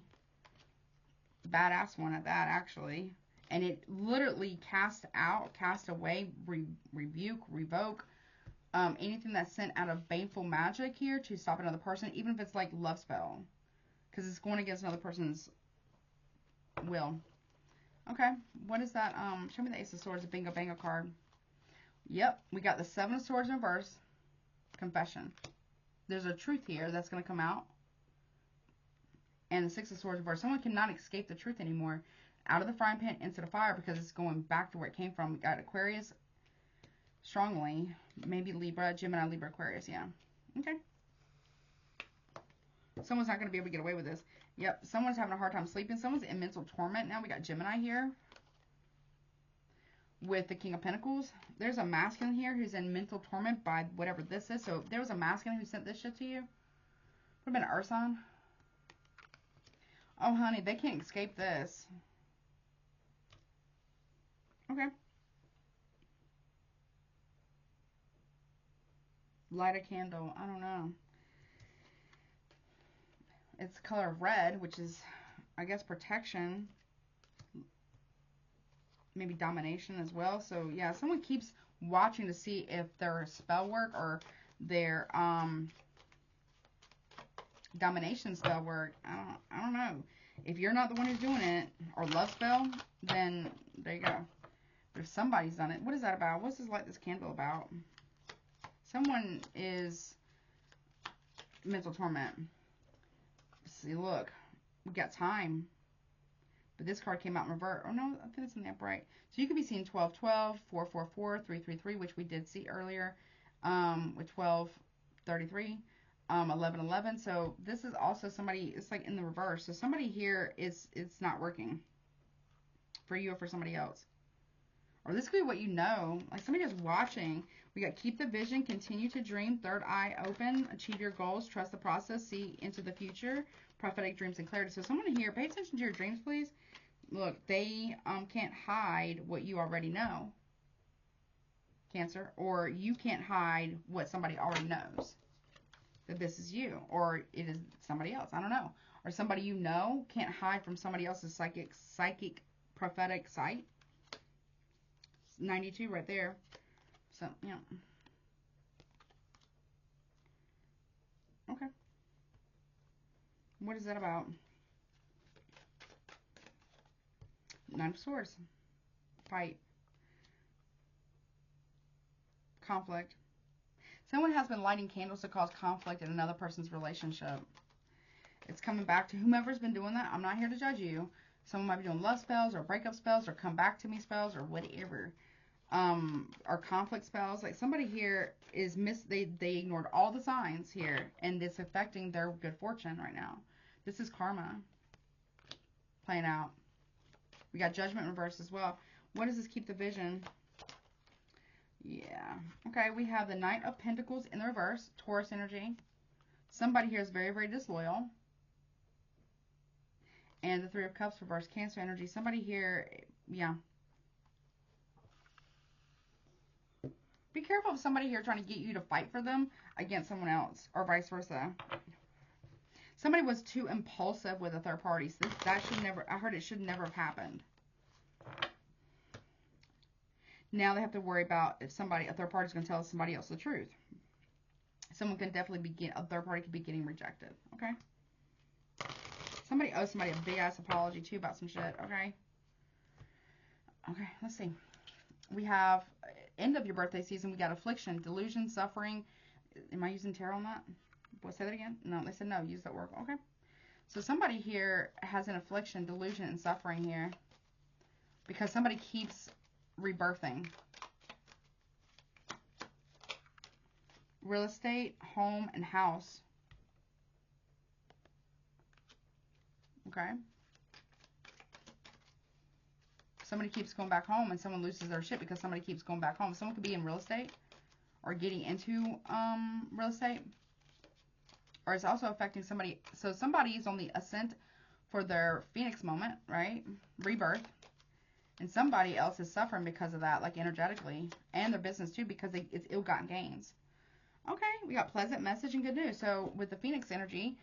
Badass one at that, actually. And it literally cast away, rebuke, revoke, Anything that's sent out of baneful magic here to stop another person, even if it's like love spell, because it's going against another person's will. Okay, what is that? Show me the Ace of Swords, a bingo bango card. Yep, we got the Seven of Swords in reverse. Confession. There's a truth here that's going to come out. And the Six of Swords in reverse. Someone cannot escape the truth anymore. Out of the frying pan into the fire, because it's going back to where it came from. We got Aquarius strongly. Maybe Libra, Gemini, Libra, Aquarius. Yeah. Okay. Someone's not going to be able to get away with this. Yep. Someone's having a hard time sleeping. Someone's in mental torment now. We got Gemini here with the King of Pentacles. There's a masculine here who's in mental torment by whatever this is. So if there was a masculine who sent this shit to you, would have been an earth sign. Oh, honey, they can't escape this. Okay. Light a candle. I don't know. It's the color of red, which is, I guess, protection. Maybe domination as well. So, yeah, someone keeps watching to see if their spell work or their domination spell work. I don't know. If you're not the one who's doing it, or love spell, then there you go. But if somebody's done it, what is that about? What's this light this candle about? Someone is mental torment. See, look, we got time. But this card came out in reverse. Oh, no, I think it's in the upright. So you could be seeing 1212, 444, 333, which we did see earlier with 1233, 1111. So this is also somebody, it's like in the reverse. So somebody here it's not working for you or for somebody else. Or this could be what you know. Like somebody just watching. We got keep the vision, continue to dream, third eye open, achieve your goals, trust the process, see into the future, prophetic dreams and clarity. So someone here, pay attention to your dreams, please. Look, they can't hide what you already know, Cancer. Or you can't hide what somebody already knows. That this is you. Or it is somebody else. I don't know. Or somebody you know can't hide from somebody else's psychic prophetic sight. 92 right there. So, yeah. Okay. What is that about? Nine of Swords. Fight. Conflict. Someone has been lighting candles to cause conflict in another person's relationship. It's coming back to whomever's been doing that. I'm not here to judge you. Someone might be doing love spells or breakup spells or come back to me spells or whatever. Or conflict spells. Like somebody here is they ignored all the signs here, and it's affecting their good fortune right now. This is karma playing out. We got judgment reverse as well. What does this keep the vision? Yeah. Okay, we have the Knight of Pentacles in the reverse, Taurus energy. Somebody here is very, very disloyal. And the Three of Cups reverse, Cancer energy. Somebody here, yeah. Be careful of somebody here trying to get you to fight for them against someone else, or vice versa. Somebody was too impulsive with a third party. So that should never, I heard it should never have happened. Now they have to worry about if a third party is going to tell somebody else the truth. Someone can definitely a third party could be getting rejected. Okay. Somebody owes somebody a big ass apology too about some shit. Okay. Okay. Let's see. We have end of your birthday season. We got affliction, delusion, suffering. Am I using tarot on that? What, say that again? No, they said no. Use that word. Okay. So somebody here has an affliction, delusion, and suffering here because somebody keeps rebirthing. Real estate, home, and house. Okay. Somebody keeps going back home and someone loses their shit because somebody keeps going back home. Someone could be in real estate or getting into real estate. Or it's also affecting somebody. So somebody is on the ascent for their Phoenix moment, right? Rebirth. And somebody else is suffering because of that, like energetically. And their business too, because it's ill-gotten gains. Okay, we got pleasant message and good news. So with the Phoenix energy,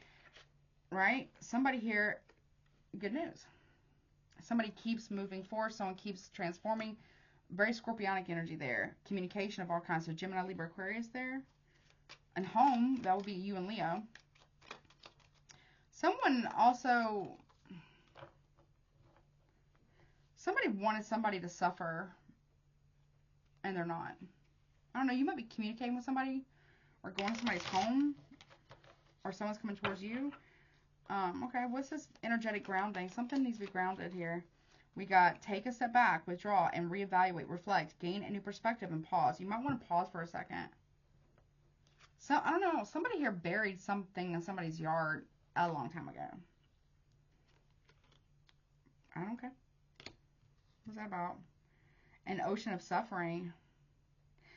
right? Somebody here, good news. Somebody keeps moving forward. Someone keeps transforming. very scorpionic energy there. Communication of all kinds. So Gemini, Libra, Aquarius there. And home, that would be you and Leo. Someone also, somebody wanted somebody to suffer, and they're not. I don't know, you might be communicating with somebody, or going to somebody's home, or someone's coming towards you. Okay, what's this energetic grounding? Something needs to be grounded here. We got take a step back, withdraw, and reevaluate, reflect, gain a new perspective, and pause. You might want to pause for a second. So, I don't know, somebody here buried something in somebody's yard a long time ago. I don't care. What's that about? An ocean of suffering.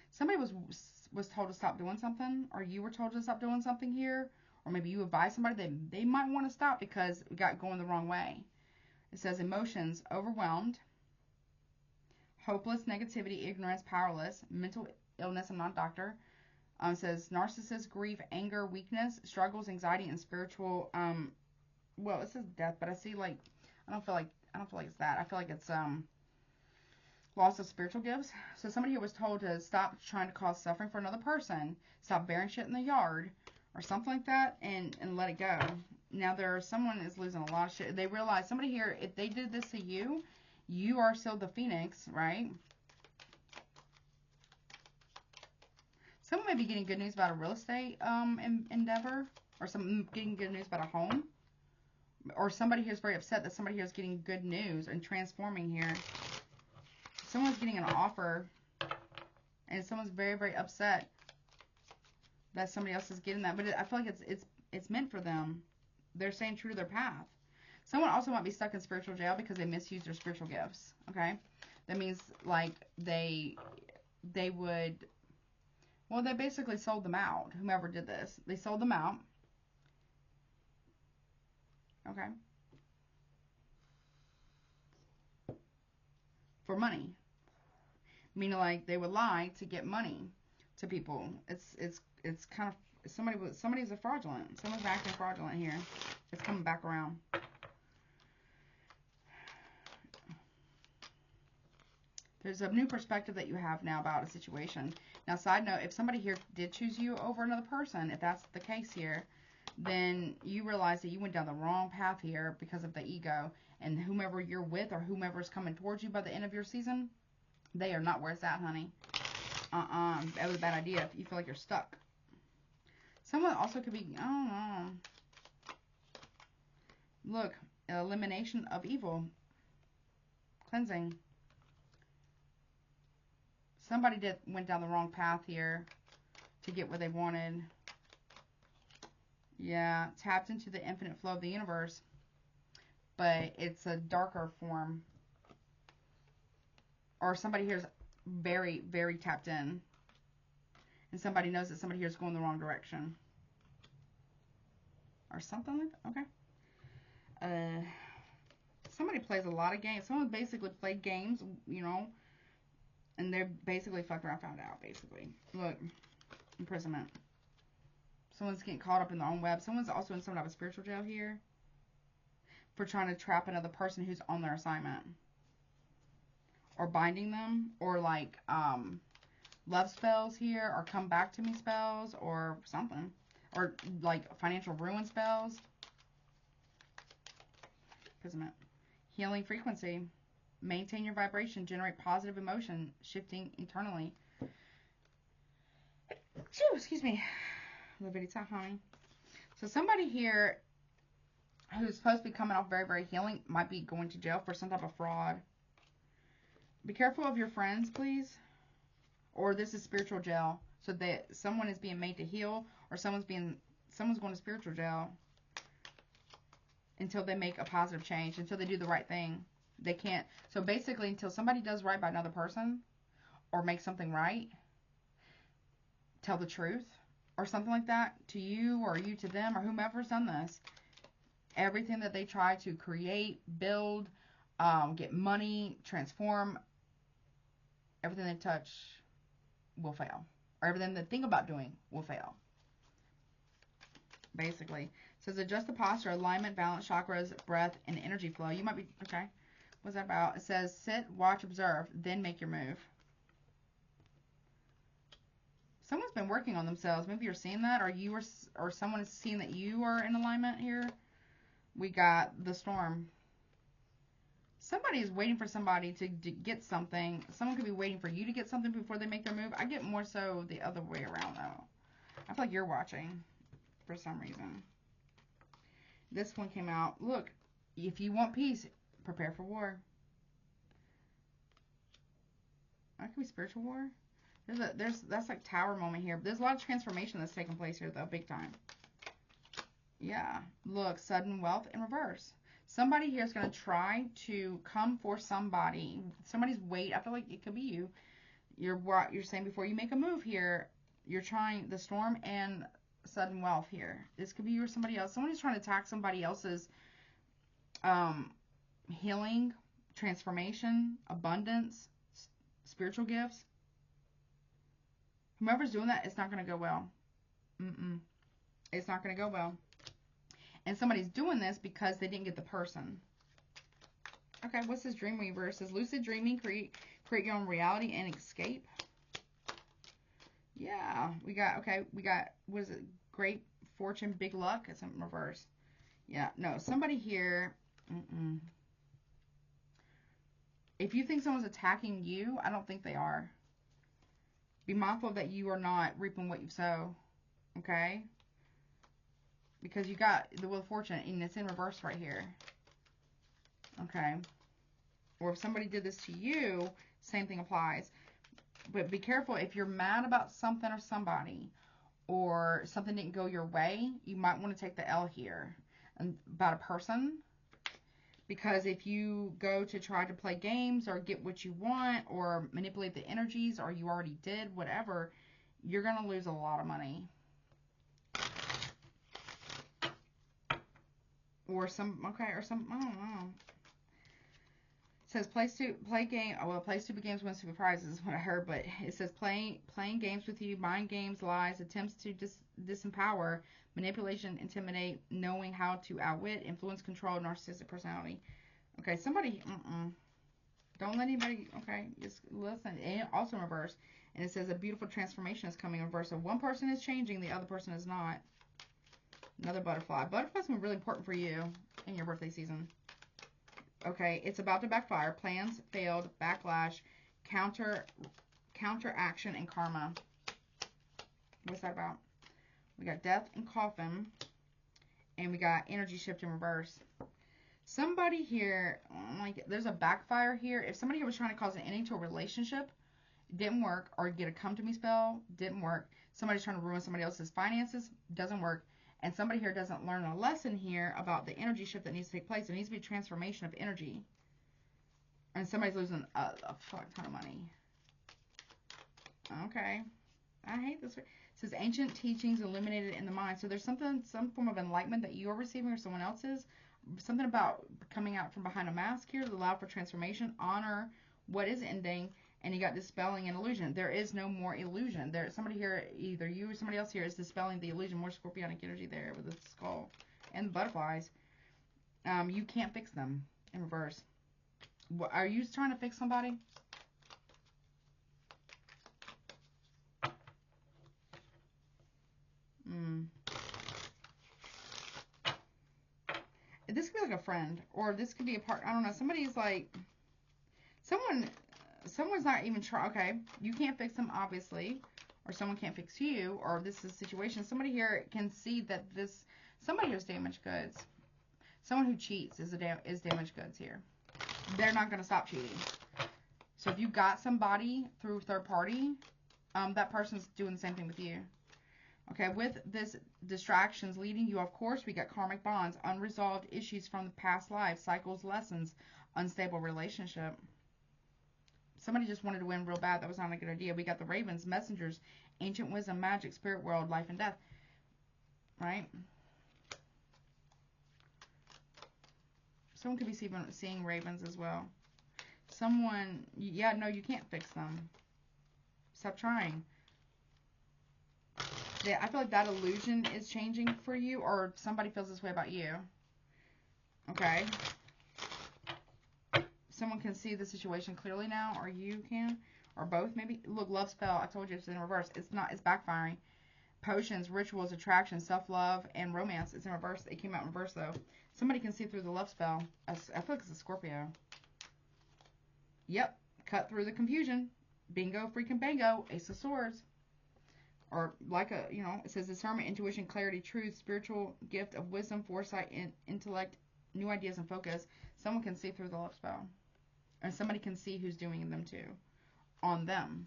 Somebody was told to stop doing something, or you were told to stop doing something here, or maybe you advised somebody that they might want to stop because it got going the wrong way. It says emotions, overwhelmed, hopeless, negativity, ignorance, powerless, mental illness. I'm not a doctor. It says narcissist, grief, anger, weakness, struggles, anxiety, and spiritual. Well, it says death, but I see like I don't feel like it's that. I feel like it's loss of spiritual gifts. So somebody who was told to stop trying to cause suffering for another person, stop burying shit in the yard, or something like that, and let it go. Now someone is losing a lot of shit. They realize somebody here, if they did this to you, you are still the phoenix, right? Someone may be getting good news about a real estate endeavor, or getting good news about a home, or somebody here is very upset that somebody here is getting good news and transforming here. Someone's getting an offer, and someone's very, very upset that somebody else is getting that. But I feel like it's meant for them. They're staying true to their path. Someone also might be stuck in spiritual jail because they misused their spiritual gifts. Okay, that means like they would. Well, they basically sold them out. Whomever did this, they sold them out. Okay. For money. Meaning like they would lie to get money to people. It's kind of somebody's a fraudulent. Someone's acting fraudulent here. It's coming back around. There's a new perspective that you have now about a situation. Now, side note, if somebody here did choose you over another person, if that's the case here, then you realize that you went down the wrong path here because of the ego. And whomever you're with or whomever's coming towards you by the end of your season, they are not where it's at, honey. That was a bad idea if you feel like you're stuck. Someone also could be, I don't know. Look, elimination of evil. Cleansing. Somebody went down the wrong path here to get what they wanted. Yeah, tapped into the infinite flow of the universe. But it's a darker form. Or somebody here is very, very tapped in. And somebody knows that somebody here is going the wrong direction. Or something like that. Okay. Somebody plays a lot of games. Someone basically played games, you know. And they're basically fucked around, found out, basically. Look. Imprisonment. Someone's getting caught up in their own web. Someone's also in some type of spiritual jail here. For trying to trap another person who's on their assignment. Or binding them. Or like, love spells here. Or come back to me spells. Or something. Or like financial ruin spells. Imprisonment. Healing frequency. Maintain your vibration. Generate positive emotion. Shifting internally. Excuse me. Honey. So somebody here who's supposed to be coming off very, very healing might be going to jail for some type of fraud. Be careful of your friends, please. Or this is spiritual jail. So that someone is being made to heal, or someone's going to spiritual jail until they make a positive change, until they do the right thing. They can't. So basically, until somebody does right by another person, or make something right, tell the truth, or something like that to you, or you to them, or whomever's done this, everything that they try to create, build, get money, transform, everything they touch will fail. Or everything they think about doing will fail. Basically. It says adjust the posture, alignment, balance, chakras, breath, and energy flow. You might be, okay. What's that about? It says, sit, watch, observe, then make your move. Someone's been working on themselves. Maybe you're seeing that, or someone is seeing that you are in alignment here. We got the storm. Somebody is waiting for somebody to get something. Someone could be waiting for you to get something before they make their move. I get more so the other way around, though. I feel like you're watching for some reason. This one came out. Look, if you want peace, prepare for war. That could be spiritual war. That's like tower moment here. There's a lot of transformation that's taking place here, though, big time. Yeah. Look, sudden wealth in reverse. Somebody here is going to try to come for somebody. Somebody's wait. I feel like it could be you. You're saying before you make a move here, you're trying the storm and sudden wealth here. This could be you or somebody else. Somebody's trying to attack somebody else's healing, transformation, abundance, spiritual gifts. Whoever's doing that, it's not going to go well. It's not going to go well. And somebody's doing this because they didn't get the person. Okay, what's this dream weaver? It says lucid dreaming, create your own reality and escape. Yeah, we got, what is it? Great fortune, big luck. It's in reverse. Yeah, no, somebody here. If you think someone's attacking you, I don't think they are. Be mindful that you are not reaping what you sow. Okay? Because you got the Wheel of Fortune, and it's in reverse right here. Okay? Or if somebody did this to you, same thing applies. But be careful, if you're mad about something or somebody, or something didn't go your way, you might want to take the L here. And about a person. Because if you go to try to play games, or get what you want, or manipulate the energies, or you already did, whatever, you're going to lose a lot of money. Or I don't know. It says place to begins wins super prizes is what I heard, but it says playing games with you, mind games, lies, attempts to disempower, manipulation, intimidate, knowing how to outwit, influence, control, narcissistic personality. Okay, somebody, don't let anybody, okay, just listen. And also in reverse, and it says a beautiful transformation is coming in reverse. So one person is changing, the other person is not. Another butterfly. Butterfly's been really important for you in your birthday season. Okay, it's about to backfire. Plans failed, backlash, counter action, and karma. What's that about? We got death and coffin, and we got energy shift in reverse. Somebody here, like, there's a backfire here. If somebody here was trying to cause an ending to a relationship, didn't work, or get a come to me spell, didn't work. Somebody's trying to ruin somebody else's finances, doesn't work. And somebody here doesn't learn a lesson here about the energy shift that needs to take place. There needs to be a transformation of energy. And somebody's losing a fuck ton of money. Okay. I hate this. It says ancient teachings illuminated in the mind. So there's some form of enlightenment that you are receiving or someone else is. Something about coming out from behind a mask here to allow for transformation, honor what is ending. And you got dispelling an illusion. There is no more illusion. There's somebody here, either you or somebody else here, is dispelling the illusion. More scorpionic energy there with the skull and the butterflies. You can't fix them in reverse. Are you trying to fix somebody? This could be like a friend, or this could be a part. I don't know. Somebody's like, someone's not even trying. Okay, you can't fix them, obviously, or someone can't fix you, or this is a situation. Somebody here can see that somebody here is damaged goods. Someone who cheats is damaged goods here. They're not going to stop cheating. So if you got somebody through third party, that person's doing the same thing with you. Okay, with this distractions leading you, of course, we got karmic bonds, unresolved issues from the past life, cycles, lessons, unstable relationship. Somebody just wanted to win real bad. That was not a good idea. We got the ravens, messengers, ancient wisdom, magic, spirit world, life and death. Right? Someone could be seeing ravens as well. Someone, yeah, no, you can't fix them. Stop trying. Yeah, I feel like that illusion is changing for you, or somebody feels this way about you. Okay? someone can see the situation clearly now, or you can, or both maybe. Look, love spell, I told you it's in reverse. It's not, it's backfiring. Potions, rituals, attraction, self-love, and romance. It's in reverse. It came out in reverse, though. Somebody can see through the love spell. I feel like it's a Scorpio. Yep. Cut through the confusion. Bingo, freaking bango. Ace of Swords. Or like a, you know, it says discernment, intuition, clarity, truth, spiritual gift of wisdom, foresight, intellect, new ideas, and focus. Someone can see through the love spell. And somebody can see who's doing them, too. On them.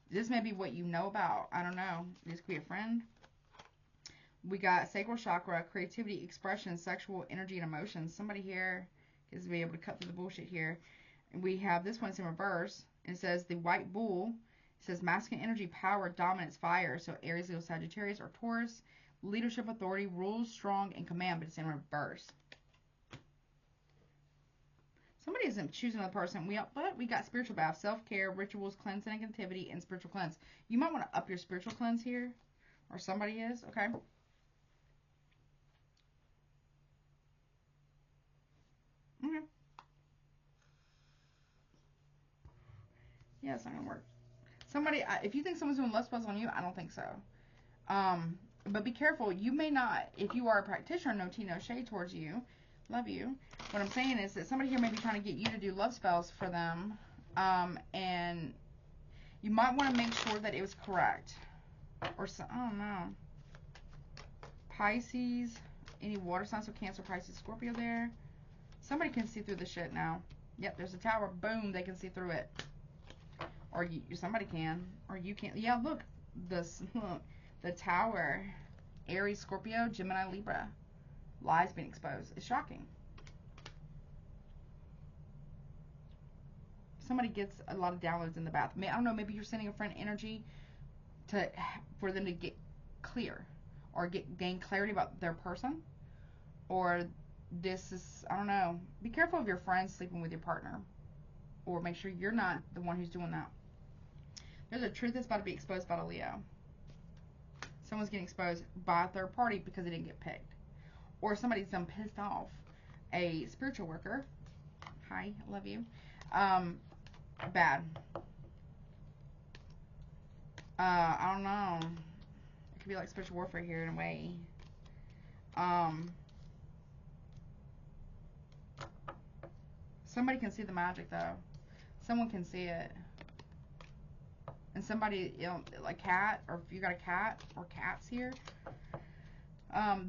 This may be what you know about. I don't know. This could be a friend. We got sacral chakra, creativity, expression, sexual energy, and emotions. Somebody here is be able to cut through the bullshit here. And we have this one's in reverse. It says the white bull. It says masculine energy, power, dominance, fire. So Aries, Leo, Sagittarius, or Taurus. Leadership, authority, rules, strong, and command. But it's in reverse. Somebody isn't choosing another person. But we got spiritual bath, self-care, rituals, cleansing, and activity, and spiritual cleanse. You might want to up your spiritual cleanse here. Or somebody is. Okay. Okay. Yeah, it's not going to work. Somebody, if you think someone's doing love spells on you, I don't think so. But be careful. You may not, if you are a practitioner, no tea, no shade towards you. Love you. What I'm saying is that somebody here may be trying to get you to do love spells for them. And you might want to make sure that it was correct. Or, I don't know. Pisces. Any water signs, so Cancer, Pisces, Scorpio there. Somebody can see through the shit now. Yep, there's a tower. Boom, they can see through it. Or somebody can. Or you can't. Yeah, look. The tower. Aries, Scorpio, Gemini, Libra. Lies being exposed. It's shocking. Somebody gets a lot of downloads in the bath. I don't know, maybe you're sending a friend energy for them to get clear. Or gain clarity about their person. Or this is, I don't know. Be careful of your friends sleeping with your partner. Or make sure you're not the one who's doing that. There's a truth that's about to be exposed by a Leo. Someone's getting exposed by a third party because they didn't get picked. Or somebody's done pissed off a spiritual worker. Hi, I love you. Bad. I don't know. It could be like spiritual warfare here in a way. Somebody can see the magic though. Someone can see it. And somebody, you know, like cat, or if you got a cat or cats here,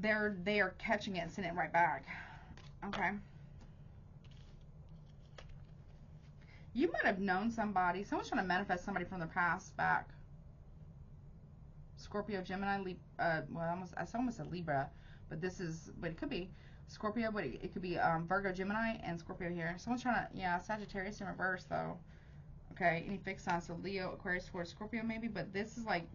they are catching it and sending it right back. Okay. You might have known somebody. Someone's trying to manifest somebody from the past back. Scorpio, Gemini, well, I almost said Libra, but it could be Scorpio, but it could be Virgo, Gemini, and Scorpio here. Someone's trying to, yeah, Sagittarius in reverse though. Okay, any fixed signs, so Leo, Aquarius, Taurus, Scorpio maybe, but this is like,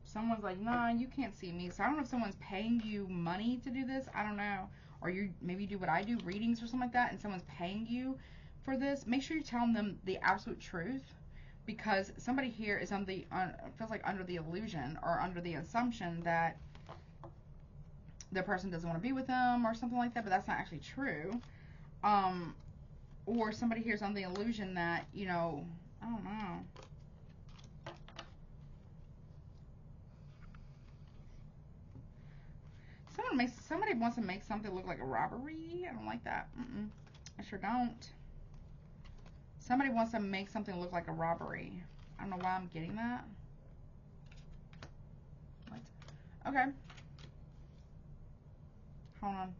Someone's like, nah, you can't see me. So I don't know if someone's paying you money to do this. I don't know. Or maybe you do what I do, readings or something like that, and someone's paying you for this. Make sure you're telling them the absolute truth, because somebody here is feels like under the illusion or under the assumption that the person doesn't want to be with them or something like that, but that's not actually true. Or somebody here is under the illusion that, you know, I don't know. Somebody wants to make something look like a robbery. I don't like that. I sure don't. Somebody wants to make something look like a robbery. I don't know why I'm getting that. What? Okay. Hold on.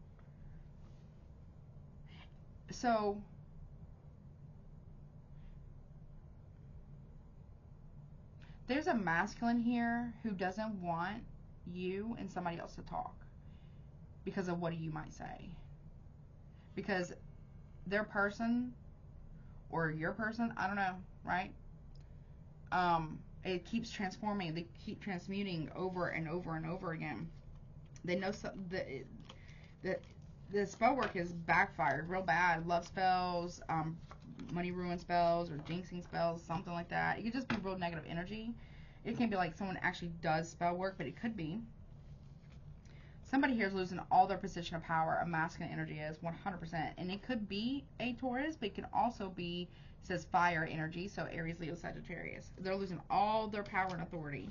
So, there's a masculine here who doesn't want you and somebody else to talk because of what you might say. Because their person or your person, I don't know, right? It keeps transforming. They keep transmuting over and over and over again. They know the spell work is backfired real bad. Love spells, money ruin spells, or jinxing spells, something like that. It could just be real negative energy. It can be like someone actually does spell work, but it could be. Somebody here is losing all their position of power. A masculine energy is 100%. And it could be a Taurus, but it can also be, it says fire energy. So Aries, Leo, Sagittarius. They're losing all their power and authority.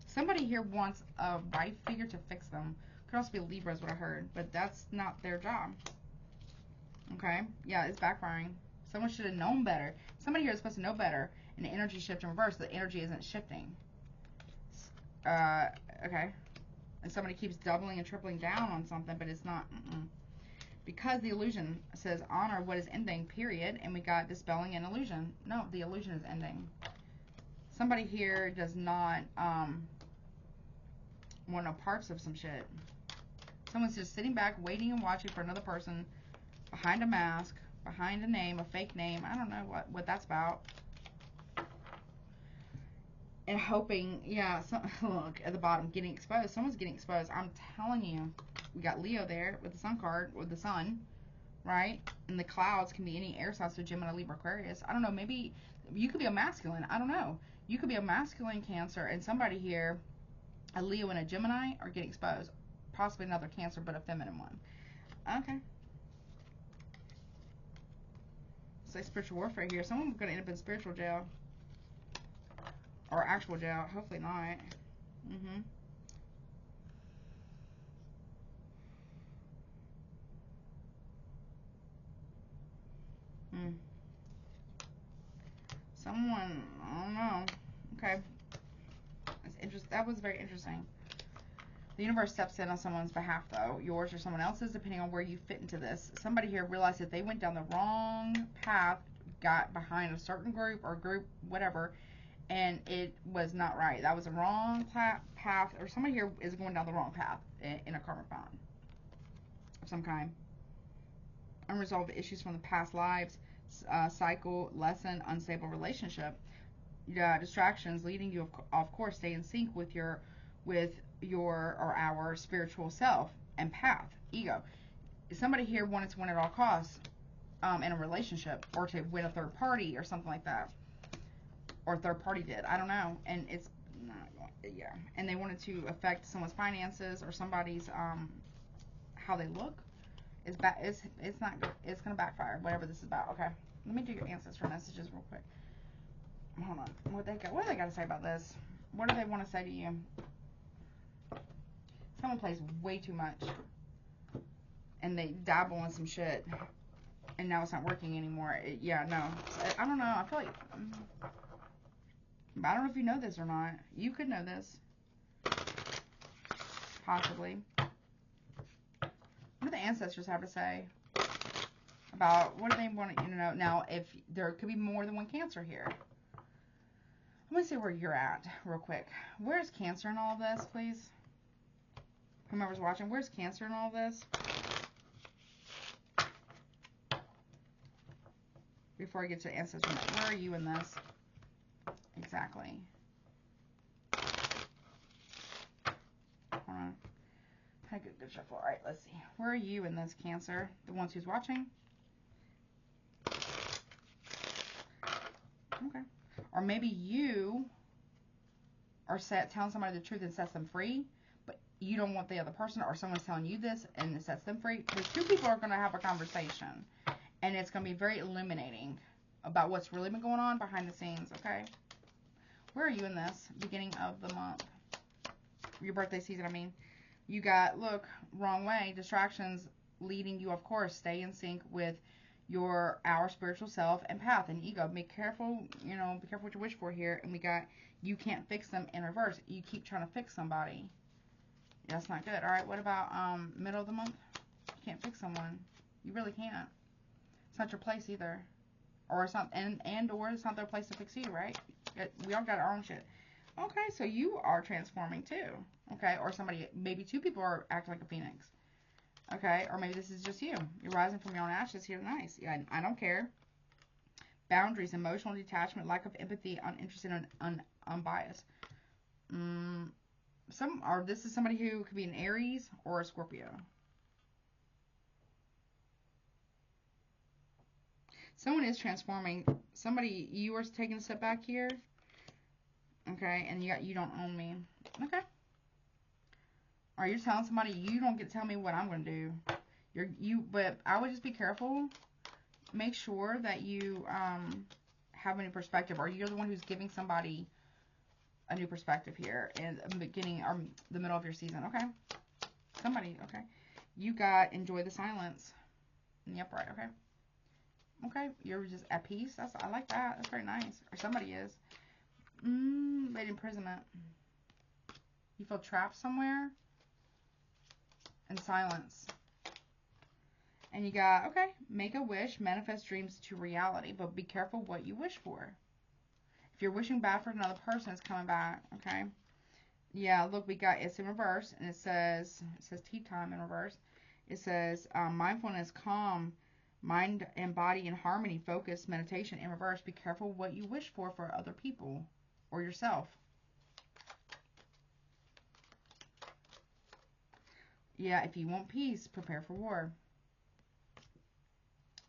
Somebody here wants a wife figure to fix them. Could also be a Libra is what I heard. But that's not their job. Okay? Yeah, it's backfiring. Someone should have known better. Somebody here is supposed to know better. And the energy shift in reverse. The energy isn't shifting. Okay. And somebody keeps doubling and tripling down on something, but it's not. Because the illusion says honor what is ending, period. And we got dispelling an illusion. No, the illusion is ending. Somebody here does not want no parts of some shit. Someone's just sitting back, waiting and watching for another person behind a mask, behind a name, a fake name. I don't know what that's about. And hoping, yeah, look at the bottom, getting exposed. Someone's getting exposed. I'm telling you. We got Leo there with the sun card, with the sun, right? And the clouds can be any air sign, so Gemini, Libra, Aquarius. I don't know, maybe you could be a masculine. I don't know. You could be a masculine Cancer, and somebody here, a Leo and a Gemini, are getting exposed. Possibly another Cancer, but a feminine one. Okay. It's like spiritual warfare here. Someone's going to end up in spiritual jail. Or actual jail. Hopefully not. Someone, I don't know. Okay. That was very interesting. The universe steps in on someone's behalf, though. Yours or someone else's, depending on where you fit into this. Somebody here realized that they went down the wrong path, got behind a certain group or group, whatever, and it was not right. That was a wrong path, or somebody here is going down the wrong path in a karmic bond of some kind. Unresolved issues from the past lives, cycle, lesson, unstable relationship. Distractions leading you off course. Stay in sync with your or our spiritual self and path, ego. Somebody here wanted to win at all costs in a relationship, or to win a third party or something like that, or a third party did. I don't know, and it's not, yeah. And they wanted to affect someone's finances or somebody's how they look. It's not good. It's gonna backfire. Whatever this is about. Okay, let me do your ancestor messages real quick. Hold on. What do they got to say about this? What do they want to say to you? Someone plays way too much, and they dabble in some shit, and now it's not working anymore. Yeah, no. I don't know. I feel like I don't know if you know this or not. You could know this, possibly. What do the ancestors have to say about what do they want you to know? Now, if there could be more than one Cancer here. I'm going to see where you're at real quick. Where's Cancer in all this, please? Whomever's watching, where's Cancer in all this? Before I get to ancestor, where are you in this? Exactly. Hold on. Good shuffle. All right, let's see. Where are you in this, Cancer? The ones who's watching? Okay. Or maybe you are telling somebody the truth and sets them free, but you don't want the other person, or someone's telling you this and it sets them free. The two people are going to have a conversation, and it's going to be very illuminating about what's really been going on behind the scenes, okay? Where are you in this? Beginning of the month. Your birthday season, I mean. You got, look, wrong way, distractions leading you, of course. Stay in sync with our spiritual self and path and ego. Be careful, be careful what you wish for here. And we got, you can't fix them in reverse. You keep trying to fix somebody. Yeah, that's not good. All right, what about middle of the month? You can't fix someone. You really can't. It's not your place either. Or it's not, or it's not their place to fix you, right? We all got our own shit. Okay, so you are transforming too. Okay, or maybe two people are acting like a phoenix. Okay, or maybe this is just you. You're rising from your own ashes here. Nice. Yeah, I don't care. Boundaries, emotional detachment, lack of empathy, uninterested, and unbiased. This is somebody who could be an Aries or a Scorpio. Someone is transforming. You are taking a step back here. Okay, and you don't own me. Okay. Or you're telling somebody, you don't get to tell me what I'm going to do. But I would just be careful. Make sure that you have a new perspective, or you're the one who's giving somebody a new perspective here in the beginning or the middle of your season. Okay. Somebody, okay. You got enjoy the silence. Yep, right, okay. Okay, you're just at peace. I like that. That's very nice. Or somebody is. Late imprisonment. You feel trapped somewhere. In silence. And you got, okay, make a wish, manifest dreams to reality, but be careful what you wish for. If you're wishing bad for another person, it's coming back, okay? Yeah, look, we got, it's in reverse, and it says tea time in reverse. It says mindfulness, calm, mind and body in harmony, focus, meditation in reverse. Be careful what you wish for other people or yourself. Yeah, if you want peace, prepare for war.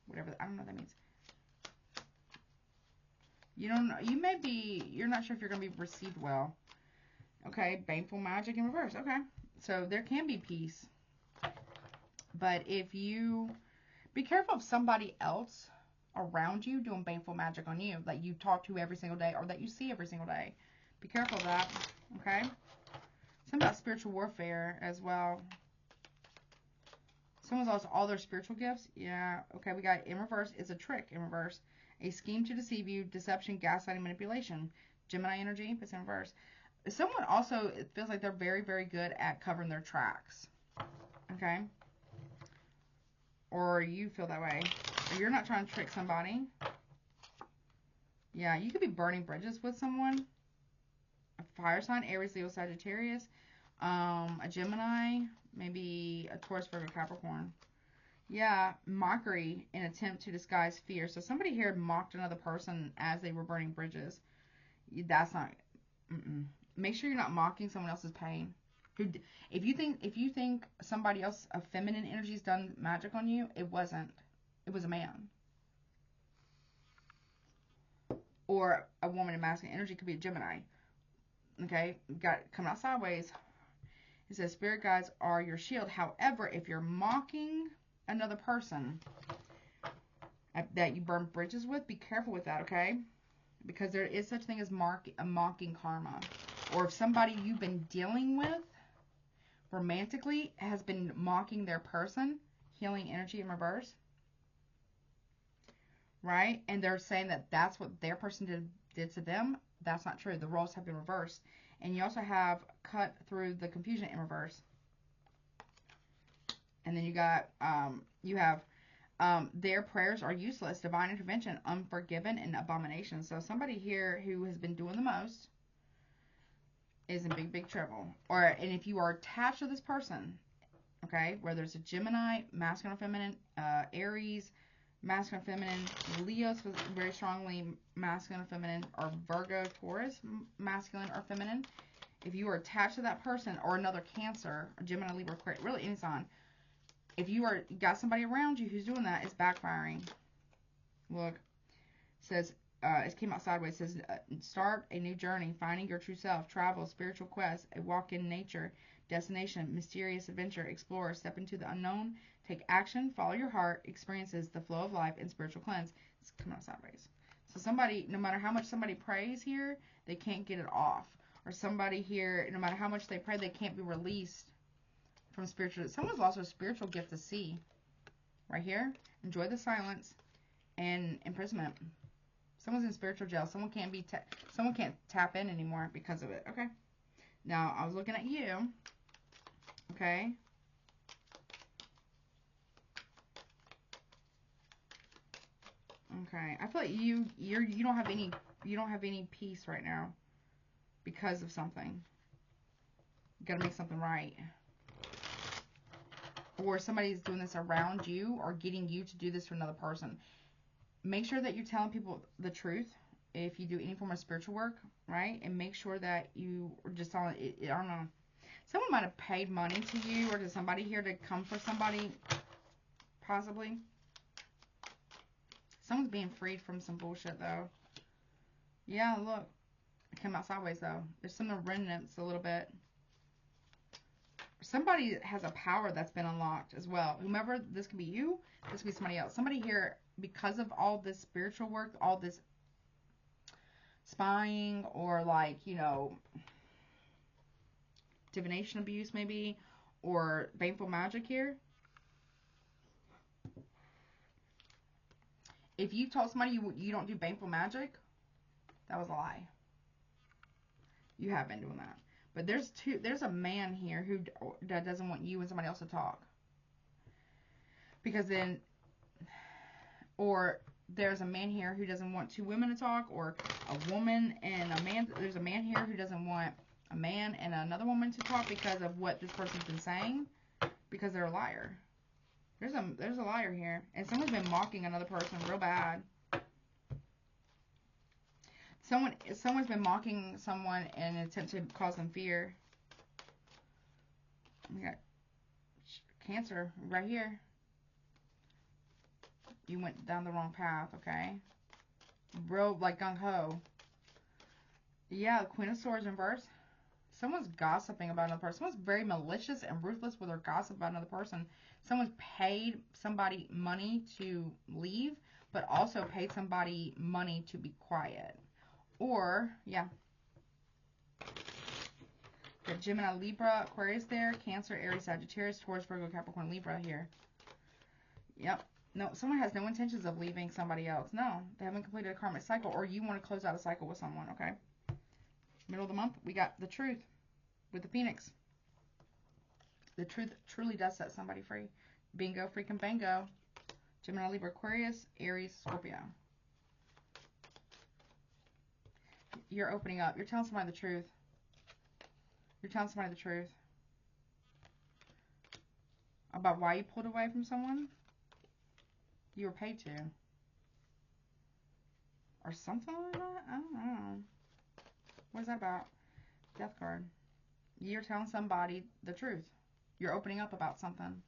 Whatever, I don't know what that means. You don't know, you're not sure if you're going to be received well. Okay, baneful magic in reverse. Okay, so there can be peace. But if you, be careful of somebody else around you doing baneful magic on you that you talk to every single day or that you see every single day. Be careful of that, okay? Something about spiritual warfare as well. Someone's lost all their spiritual gifts. Yeah, okay, we got in reverse is a trick in reverse. A scheme to deceive you, deception, gaslighting, manipulation. Gemini energy, it's in reverse. Someone also, it feels like they're very, very good at covering their tracks. Okay? Or you feel that way. Or you're not trying to trick somebody. Yeah, you could be burning bridges with someone. A fire sign, Aries, Leo, Sagittarius. A Gemini, maybe a Taurus, Virgo, Capricorn. Yeah, mockery in attempt to disguise fear. So somebody here mocked another person as they were burning bridges. That's not. Make sure you're not mocking someone else's pain. If you think somebody else of feminine energy's done magic on you, it wasn't. It was a man. Or a woman in masculine energy could be a Gemini. Okay, got it coming out sideways. It says spirit guides are your shield. However, if you're mocking another person that you burn bridges with, be careful with that, okay? Because there is such thing as a mocking karma. Or if somebody you've been dealing with romantically has been mocking their person, healing energy in reverse, right? And they're saying that that's what their person did to them. That's not true. The roles have been reversed. And you also have cut through the confusion in reverse. And then you got, their prayers are useless, divine intervention, unforgiven, and abomination. So somebody here who has been doing the most is in big, big trouble. And if you are attached to this person, okay, whether it's a Gemini, masculine or feminine, Aries, masculine or feminine, Leo, very strongly masculine or feminine, or Virgo, Taurus, masculine or feminine, if you are attached to that person, or another Cancer, or Gemini, Libra, Aquarius, really any sign, if you got somebody around you who's doing that, it's backfiring. Look, it says, it came out sideways. It says, start a new journey, finding your true self, travel, spiritual quest, a walk in nature, destination, mysterious adventure, explore, step into the unknown, take action, follow your heart, experiences, the flow of life, and spiritual cleanse. It's coming out sideways. So somebody, no matter how much somebody prays here, they can't get it off. Or somebody here, no matter how much they pray, they can't be released from spiritual. Someone's lost a spiritual gift to see. Right here, enjoy the silence and imprisonment. Someone's in spiritual jail. Someone can't tap in anymore because of it. Okay. Now I was looking at you. Okay. Okay. I feel like you don't have any peace right now because of something. You gotta make something right. Or somebody's doing this around you or getting you to do this for another person. Make sure that you're telling people the truth if you do any form of spiritual work, right? And make sure that you are just telling it. I don't know. Someone might have paid money to you or to somebody here to come for somebody, possibly. Someone's being freed from some bullshit, though. Yeah, look. It came out sideways, though. There's some remnants a little bit. Somebody has a power that's been unlocked as well. Whomever, this could be you, this could be somebody else. Somebody here, because of all this spiritual work, all this spying, or like, you know, divination abuse maybe, or baneful magic here. If you told somebody you don't do baneful magic, that was a lie. You have been doing that. But there's a man here that doesn't want you and somebody else to talk. Because then, or there's a man here who doesn't want two women to talk, or a woman and a man. There's a man here who doesn't want a man and another woman to talk because of what this person's been saying, because they're a liar. There's a liar here, and someone's been mocking another person real bad. Someone's been mocking someone in an attempt to cause them fear. We got Cancer right here. You went down the wrong path, okay? Real, like, gung-ho. Yeah, Queen of Swords reverse. Someone's gossiping about another person. Someone's very malicious and ruthless with their gossip about another person. Someone's paid somebody money to leave, but also paid somebody money to be quiet. Or, yeah. Got Gemini, Libra, Aquarius there. Cancer, Aries, Sagittarius, Taurus, Virgo, Capricorn, Libra here. Yep. No, someone has no intentions of leaving somebody else. No, they haven't completed a karmic cycle, or you want to close out a cycle with someone, okay? Middle of the month, we got the Truth with the Phoenix. The truth truly does set somebody free. Bingo, freaking bango. Gemini, Libra, Aquarius, Aries, Scorpio. You're opening up. You're telling somebody the truth. You're telling somebody the truth. About why you pulled away from someone. You were paid to. Or something like that? I don't know. What is that about? Death card. You're telling somebody the truth. You're opening up about something.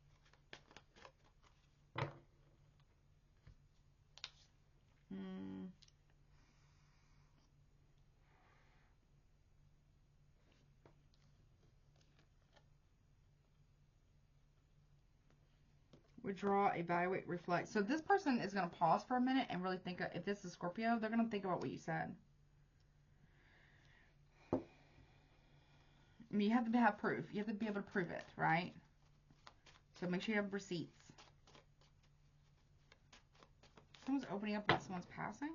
Withdraw, evaluate, reflect. So this person is going to pause for a minute and really think, if this is Scorpio, they're going to think about what you said. I mean, you have to have proof. You have to be able to prove it, right? So make sure you have receipts. Someone's opening up about someone's passing.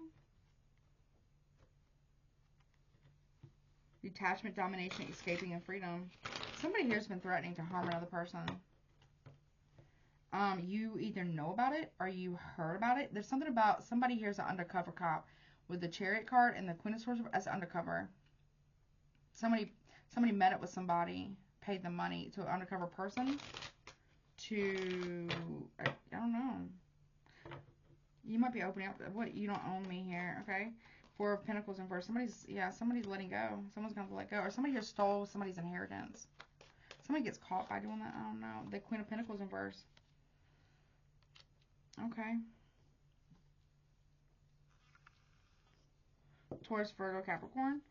Detachment, domination, escaping, and freedom. Somebody here has been threatening to harm another person. You either know about it or you heard about it. There's something about somebody here is an undercover cop with the Chariot card and the Queen of Swords as undercover. Somebody met up with somebody, paid them money to an undercover person to, I don't know. You might be opening up. What? You don't own me here, okay? Four of Pentacles in reverse. Somebody's letting go. Someone's going to let go. Or somebody here stole somebody's inheritance. Somebody gets caught by doing that. I don't know. The Queen of Pentacles in reverse. Okay. Taurus, Virgo, Capricorn.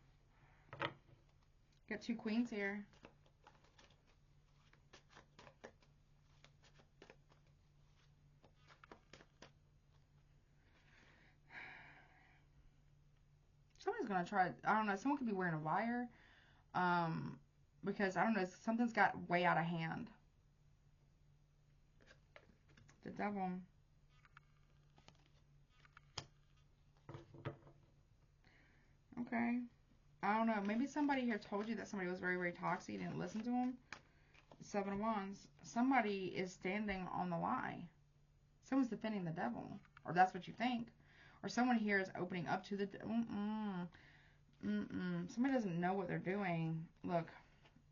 Got two queens here. Somebody's going to try, I don't know, someone could be wearing a wire. Because, I don't know, something's got way out of hand. The Devil. Okay. I don't know. Maybe somebody here told you that somebody was very, very toxic. You didn't listen to them. Seven of Wands. Somebody is standing on the lie. Someone's defending the devil. Or that's what you think. Or someone here is opening up to the... Somebody doesn't know what they're doing. Look.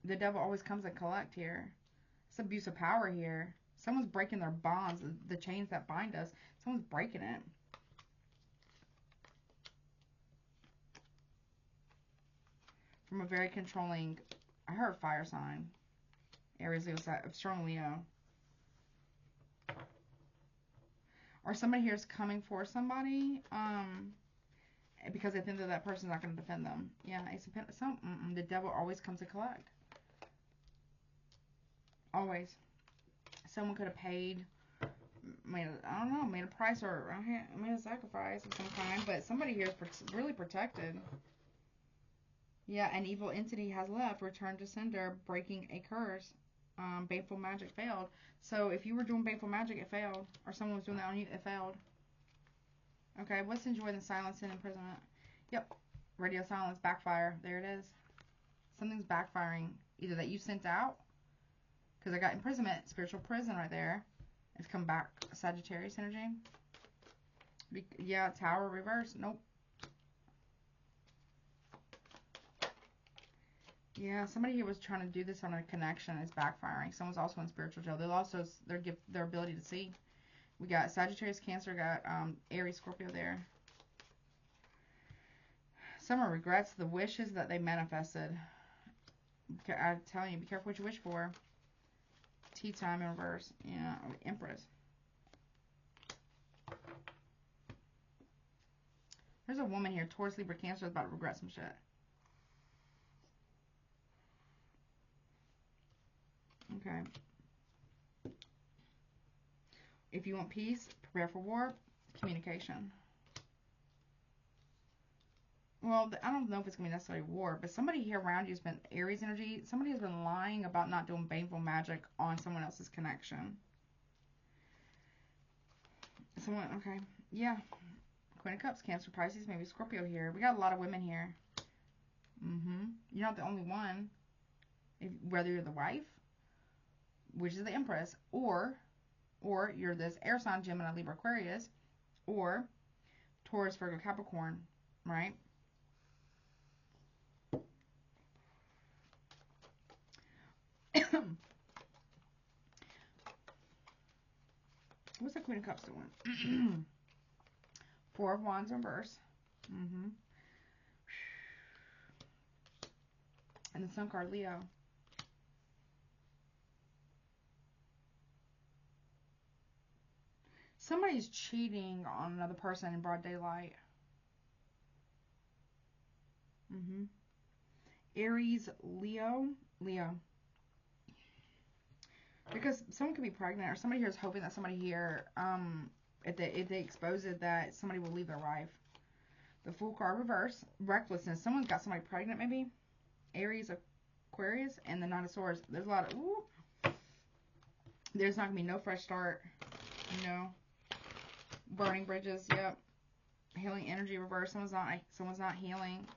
The devil always comes and collect here. It's abuse of power here. Someone's breaking their bonds. The chains that bind us. Someone's breaking it. From a very controlling, I heard fire sign. Aries, Leo, strong Leo. Or somebody here is coming for somebody, because they think that person's not going to defend them. Yeah, the devil always comes to collect. Always. Someone could have paid, I don't know, made a price or made a sacrifice of some kind, but somebody here is really protected. Yeah, an evil entity has left, returned to sender, breaking a curse. Baneful magic failed. So if you were doing baneful magic, it failed. Or someone was doing that on you, it failed. Okay, what's enjoying the silence and imprisonment? Yep, radio silence, backfire. There it is. Something's backfiring. Either that you sent out, because I got imprisonment, spiritual prison right there. It's come back, Sagittarius energy. Yeah, tower reverse. Nope. Yeah, somebody here was trying to do this on a connection. It's backfiring. Someone's also in spiritual jail. They'll also their ability to see. We got Sagittarius, Cancer, got Aries, Scorpio there. Someone regrets the wishes that they manifested. I'm telling you, be careful what you wish for. Tea time in reverse. Yeah, Empress. There's a woman here, Taurus, Libra, Cancer, is about to regret some shit. Okay. If you want peace, prepare for war. Communication. Well, I don't know if it's going to be necessarily war, but somebody here around you has been Aries energy. Somebody has been lying about not doing baneful magic on someone else's connection. Someone, okay. Yeah. Queen of Cups, Cancer, Pisces, maybe Scorpio here. We got a lot of women here. You're not the only one. Whether you're the wife, which is the Empress, or you're this air sign, Gemini, Libra, Aquarius, or Taurus, Virgo, Capricorn, right? What's the Queen of Cups doing? Four of Wands in reverse. And the Sun card, Leo. Somebody's cheating on another person in broad daylight. Aries, Leo. Because someone could be pregnant, or somebody here is hoping that somebody here, if they expose it, that somebody will leave their wife. The Fool card reverse. Recklessness. Someone's got somebody pregnant, maybe. Aries, Aquarius, and the Knight of Swords. There's a lot of, ooh. There's not going to be no fresh start. No. Burning bridges, yep. Healing energy reverse. Someone's not healing.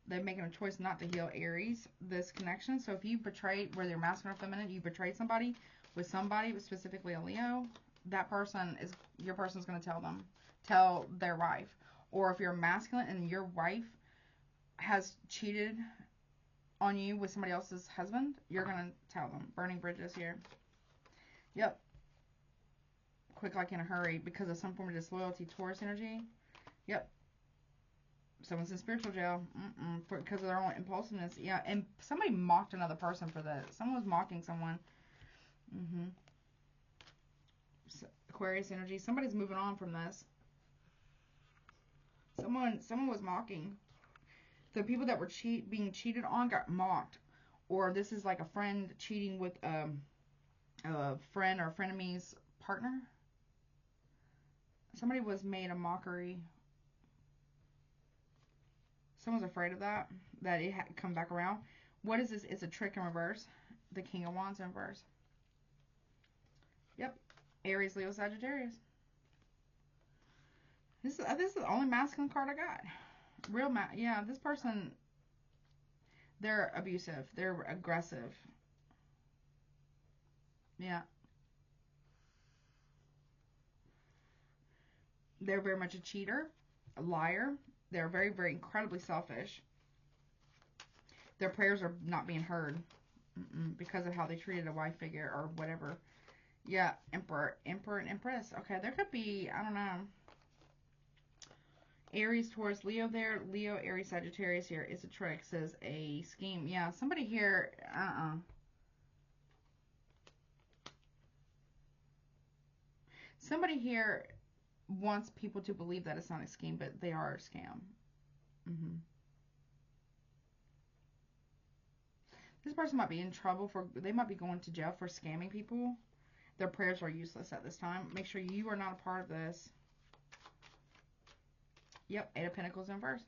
They're making a choice not to heal Aries, this connection. So if you betrayed, whether you're masculine or feminine, you betrayed somebody with somebody, specifically a Leo, that person is, your person's going to tell their wife. Or if you're masculine and your wife has cheated on you with somebody else's husband, you're going to tell them. Burning bridges here. Yep. Quick like in a hurry because of some form of disloyalty, Taurus energy. Yep. Someone's in spiritual jail because of their own impulsiveness. Yeah, and somebody mocked another person for that. Someone was mocking someone. Aquarius energy. Somebody's moving on from this. Someone was mocking. The people that were being cheated on got mocked. Or this is like a friend cheating with a friend or a frenemy's partner. Somebody was made a mockery. Someone's afraid of that it had come back around. What is this? It's a trick in reverse. The King of Wands in reverse. Yep. Aries, Leo, Sagittarius. This is the only masculine card I got. Yeah, this person, they're abusive. They're aggressive. Yeah. They're very much a cheater, a liar. They're very, very incredibly selfish. Their prayers are not being heard because of how they treated a wife figure or whatever. Yeah, Emperor, and Empress. Okay, there could be, I don't know. Aries, Taurus, Leo there. Leo, Aries, Sagittarius here. It's a trick, says a scheme. Yeah, somebody here, Somebody here wants people to believe that it's not a scheme, but they are a scam. This person might be in trouble for, they might be going to jail for scamming people. Their prayers are useless at this time. Make sure you are not a part of this. Yep, 8 of Pentacles in reverse.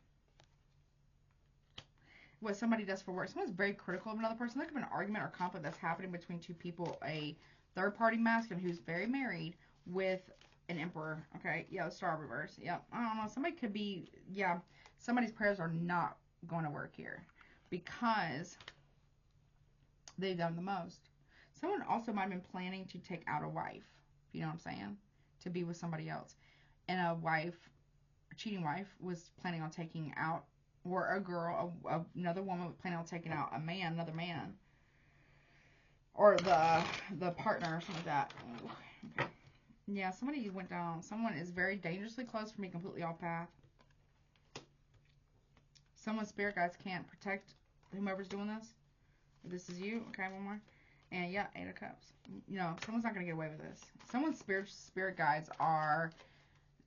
What somebody does for work. Someone's very critical of another person. There could be an argument or conflict that's happening between two people. A third-party masculine who's very married with an emperor. Okay, yeah, Star reverse. Yep, I don't know. Somebody could be, yeah, somebody's prayers are not going to work here because they've done the most. Someone also might have been planning to take out a wife, if you know what I'm saying, to be with somebody else. And a wife, a cheating wife, was planning on taking out, or a girl, another woman was planning on taking out a man, another man, or the partner or something like that. Okay. Yeah, somebody went down. Someone is very dangerously close from being completely off path. Someone's spirit guides can't protect whomever's doing this. This is you. Okay, one more. And yeah, 8 of Cups. You know, someone's not going to get away with this. Someone's spirit guides are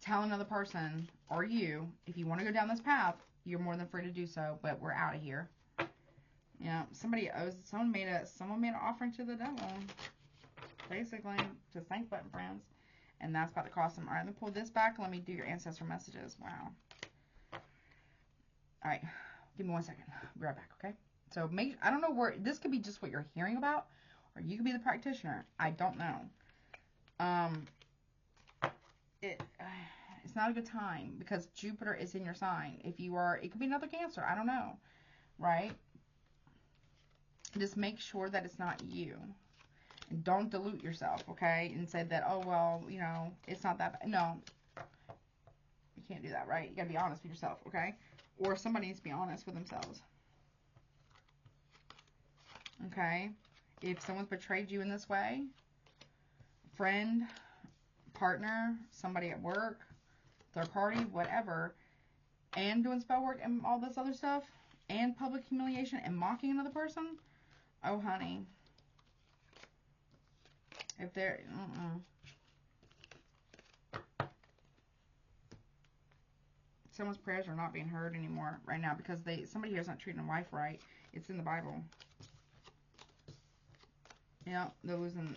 telling another person, or you, if you want to go down this path, you're more than free to do so, but we're out of here. Yeah, someone made an offering to the devil. Basically, to thank button friends. And that's about to cost them. Alright, let me pull this back and let me do your ancestor messages. Wow. Alright, give me 1 second. I'll be right back, okay? So I don't know where, this could be just what you're hearing about, or you could be the practitioner. I don't know. It's not a good time because Jupiter is in your sign. If you are, it could be another Cancer. I don't know, right? Just make sure that it's not you. And don't dilute yourself, okay? And say that, oh, well, you know, it's not that bad. No. You can't do that, right? You gotta be honest with yourself, okay? Or somebody needs to be honest with themselves. Okay? If someone's betrayed you in this way, friend, partner, somebody at work, third party, whatever, and doing spell work and all this other stuff, and public humiliation and mocking another person, oh, honey. If they're, someone's prayers are not being heard anymore right now because somebody here is not treating a wife right. It's in the Bible. Yeah, they're losing,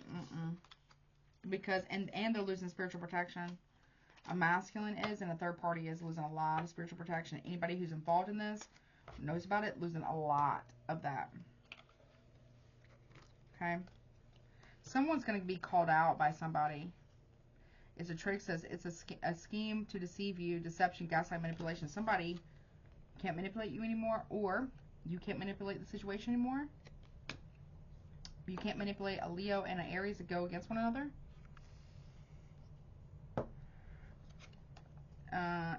because, and they're losing spiritual protection. A masculine is, and a third party is losing a lot of spiritual protection. Anybody who's involved in this knows about it, losing a lot of that. Okay? Someone's going to be called out by somebody. It's a trick, says it's a scheme to deceive you, deception, gaslight, manipulation. Somebody can't manipulate you anymore, or you can't manipulate the situation anymore. You can't manipulate a Leo and an Aries to go against one another.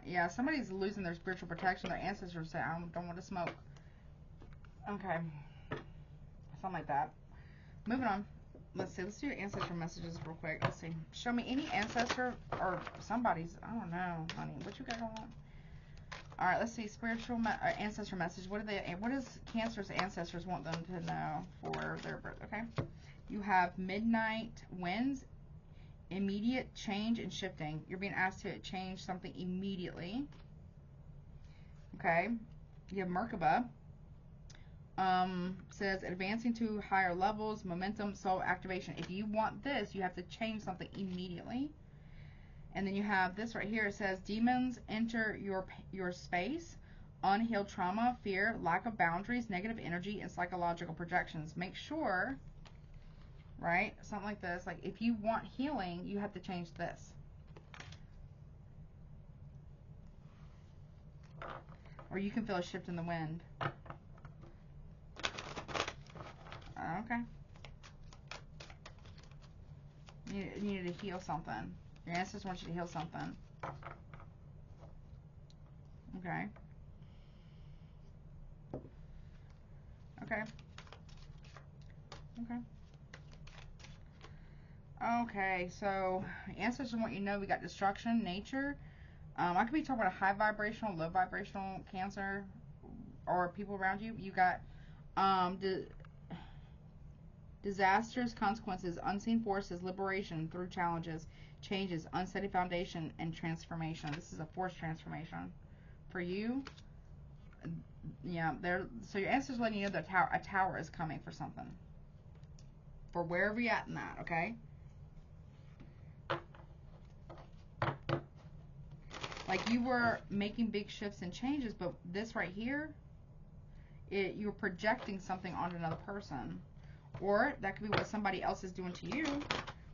Yeah, somebody's losing their spiritual protection. Their ancestors say, I don't want to smoke. Okay. Something like that. Moving on. Let's see. Let's do ancestor messages real quick. Let's see. Show me any ancestor or somebody's. I don't know, honey. What you got going on? All right. Let's see. Spiritual ancestor message. What does Cancer's ancestors want them to know for their birth? Okay. You have midnight winds, immediate change and shifting. You're being asked to change something immediately. Okay. You have Merkaba. Says advancing to higher levels, momentum, soul activation. If you want this, you have to change something immediately. And then you have this right here. It says demons enter your space, unhealed trauma, fear, lack of boundaries, negative energy, and psychological projections. Make sure, right? Something like this. Like if you want healing, you have to change this. Or you can feel a shift in the wind. Okay. You need to heal something. Your ancestors want you to heal something. Okay. Okay. Okay. Okay, so ancestors want you to know we got destruction, nature. I could be talking about a high vibrational, low vibrational Cancer, or people around you. You got disasters, consequences, unseen forces, liberation through challenges, changes, unsteady foundation, and transformation. This is a forced transformation for you. Yeah, so your ancestors letting you know that a tower is coming for something. For wherever you're at in that, okay? Like you were making big shifts and changes, but this right here, you're projecting something onto another person. Or that could be what somebody else is doing to you.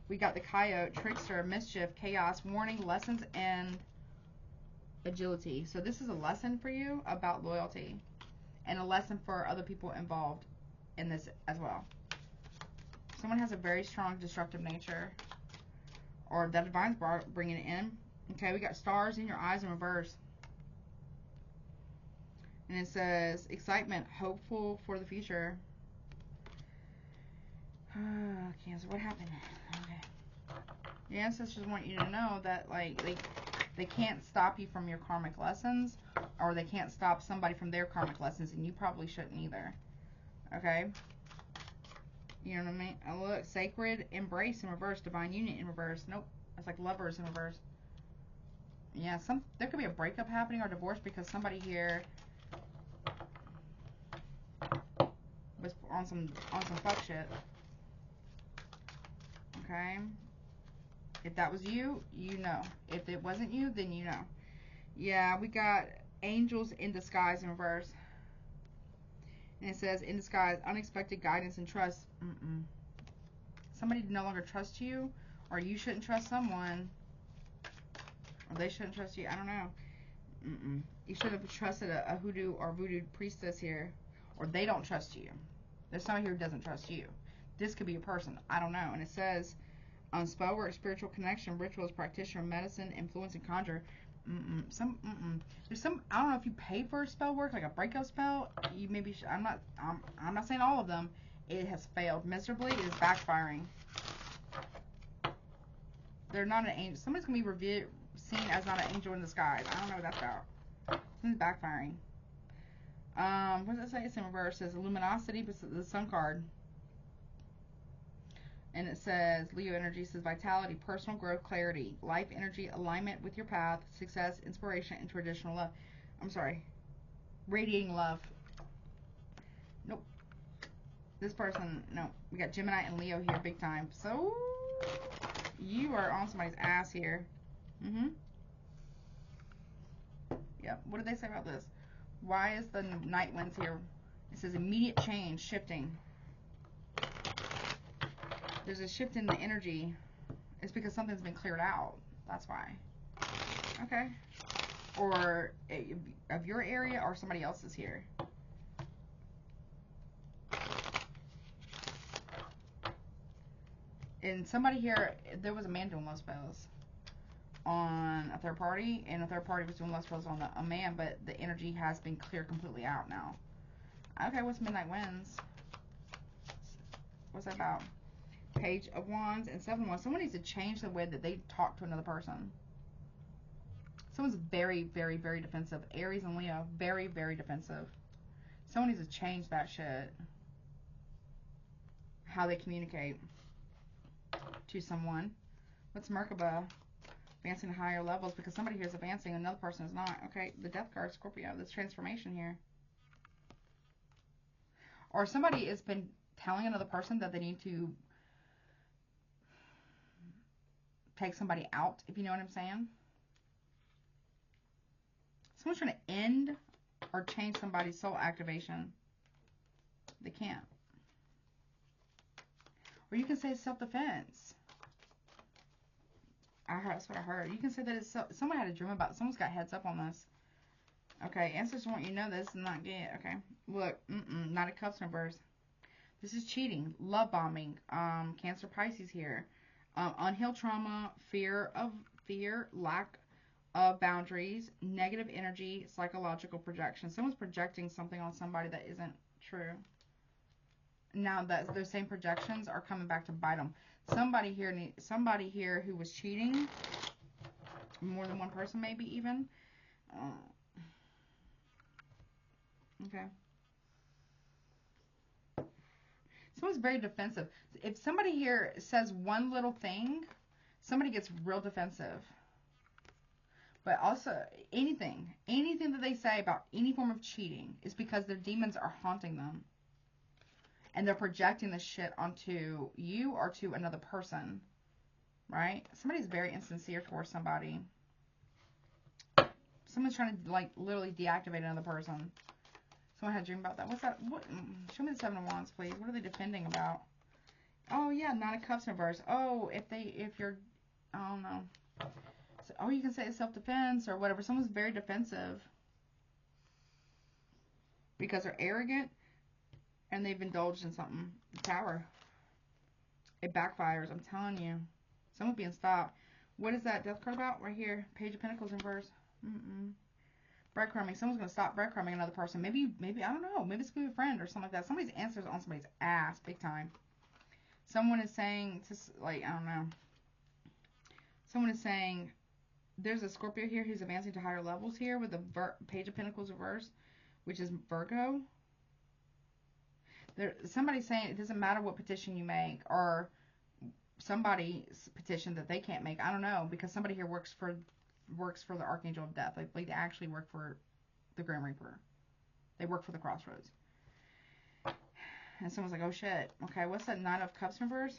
We got the coyote, trickster, mischief, chaos, warning, lessons, and agility. So this is a lesson for you about loyalty. And a lesson for other people involved in this as well. Someone has a very strong destructive nature. Or that divine's bringing it in. Okay, we got stars in your eyes in reverse. And it says, excitement, hopeful for the future. Cancer, what happened? Okay. Your ancestors want you to know that, like, they can't stop you from your karmic lessons, or they can't stop somebody from their karmic lessons, and you probably shouldn't either. Okay? You know what I mean? Oh, look, sacred embrace in reverse, divine union in reverse. Nope, that's like lovers in reverse. Yeah, there could be a breakup happening or divorce because somebody here was on some fuck shit. Okay? If that was you, you know. If it wasn't you, then you know. Yeah, we got angels in disguise in reverse. And it says, in disguise, unexpected guidance and trust. Somebody no longer trusts you, or you shouldn't trust someone, or they shouldn't trust you. I don't know. You should have trusted a hoodoo or voodoo priestess here, or they don't trust you. There's somebody here who doesn't trust you. This could be a person. I don't know. And it says, spell work, spiritual connection, rituals, practitioner, medicine, influence, and conjure. There's some. I don't know if you pay for a spell work, like a breakup spell. You maybe. I'm not saying all of them. It has failed miserably. It is backfiring. They're not an angel. Somebody's gonna be seen as not an angel in disguise. I don't know what that's about. Something's backfiring. What does it say? It's in reverse. It says luminosity, the sun card. And it says, Leo energy says vitality, personal growth, clarity, life energy, alignment with your path, success, inspiration, and traditional love. I'm sorry. Radiating love. Nope. This person, no. We got Gemini and Leo here big time. So, you are on somebody's ass here. Yep. What did they say about this? Why is the night winds here? It says immediate change, shifting. There's a shift in the energy. It's because something's been cleared out. That's why. Okay. Or of your area or somebody else's here. And somebody here, there was a man doing love spells on a third party, and a third party was doing love spells on a man, but the energy has been cleared completely out now. Okay, what's Midnight Winds? What's that about? Page of Wands and Seven of Wands. Someone needs to change the way that they talk to another person. Someone's very, very, very defensive. Aries and Leo, very, very defensive. Someone needs to change that shit. How they communicate to someone. What's Merkaba? Advancing to higher levels, because somebody here is advancing and another person is not. Okay, the Death card, Scorpio. This transformation here. Or somebody has been telling another person that they need to take somebody out, if you know what I'm saying. Someone's trying to end or change somebody's soul activation. They can't. Or you can say self-defense. That's what I heard. You can say that it's someone had a dream about it. Someone's got heads up on this. Okay, ancestors want you to know this and not get. Okay, look, not a cups numbers. This is cheating, love bombing, Cancer, Pisces here, unhealed trauma, fear, lack of boundaries, negative energy, psychological projection. Someone's projecting something on somebody that isn't true. Now that those same projections are coming back to bite them. Somebody here who was cheating, more than one person maybe even. Okay. Someone's very defensive. If somebody here says one little thing, somebody gets real defensive. But also, anything that they say about any form of cheating is because their demons are haunting them. And they're projecting this shit onto you or to another person. Right? Somebody's very insincere towards somebody. Someone's trying to, like, literally deactivate another person. Someone had a dream about that. What's that? What? Show me the Seven of Wands, please. What are they defending about? Oh, yeah, Nine of Cups in reverse. Oh, if you're, I don't know. So, oh, you can say self-defense or whatever. Someone's very defensive. Because they're arrogant and they've indulged in something. The Tower. It backfires, I'm telling you. Someone's being stopped. What is that death card about? Right here. Page of Pentacles in reverse. Breadcrumbing. Someone's going to stop breadcrumbing another person. Maybe, I don't know. Maybe it's going to be a friend or something like that. Somebody's answers on somebody's ass big time. Someone is saying, like, I don't know. Someone is saying, there's a Scorpio here who's advancing to higher levels here with the Page of Pentacles reverse, which is Virgo. Somebody's saying it doesn't matter what petition you make or somebody's petition that they can't make. I don't know, because somebody here works for the Archangel of Death. Like they actually work for the Grim Reaper. They work for the Crossroads. And someone's like, oh shit. Okay, what's that Nine of Cups reverse?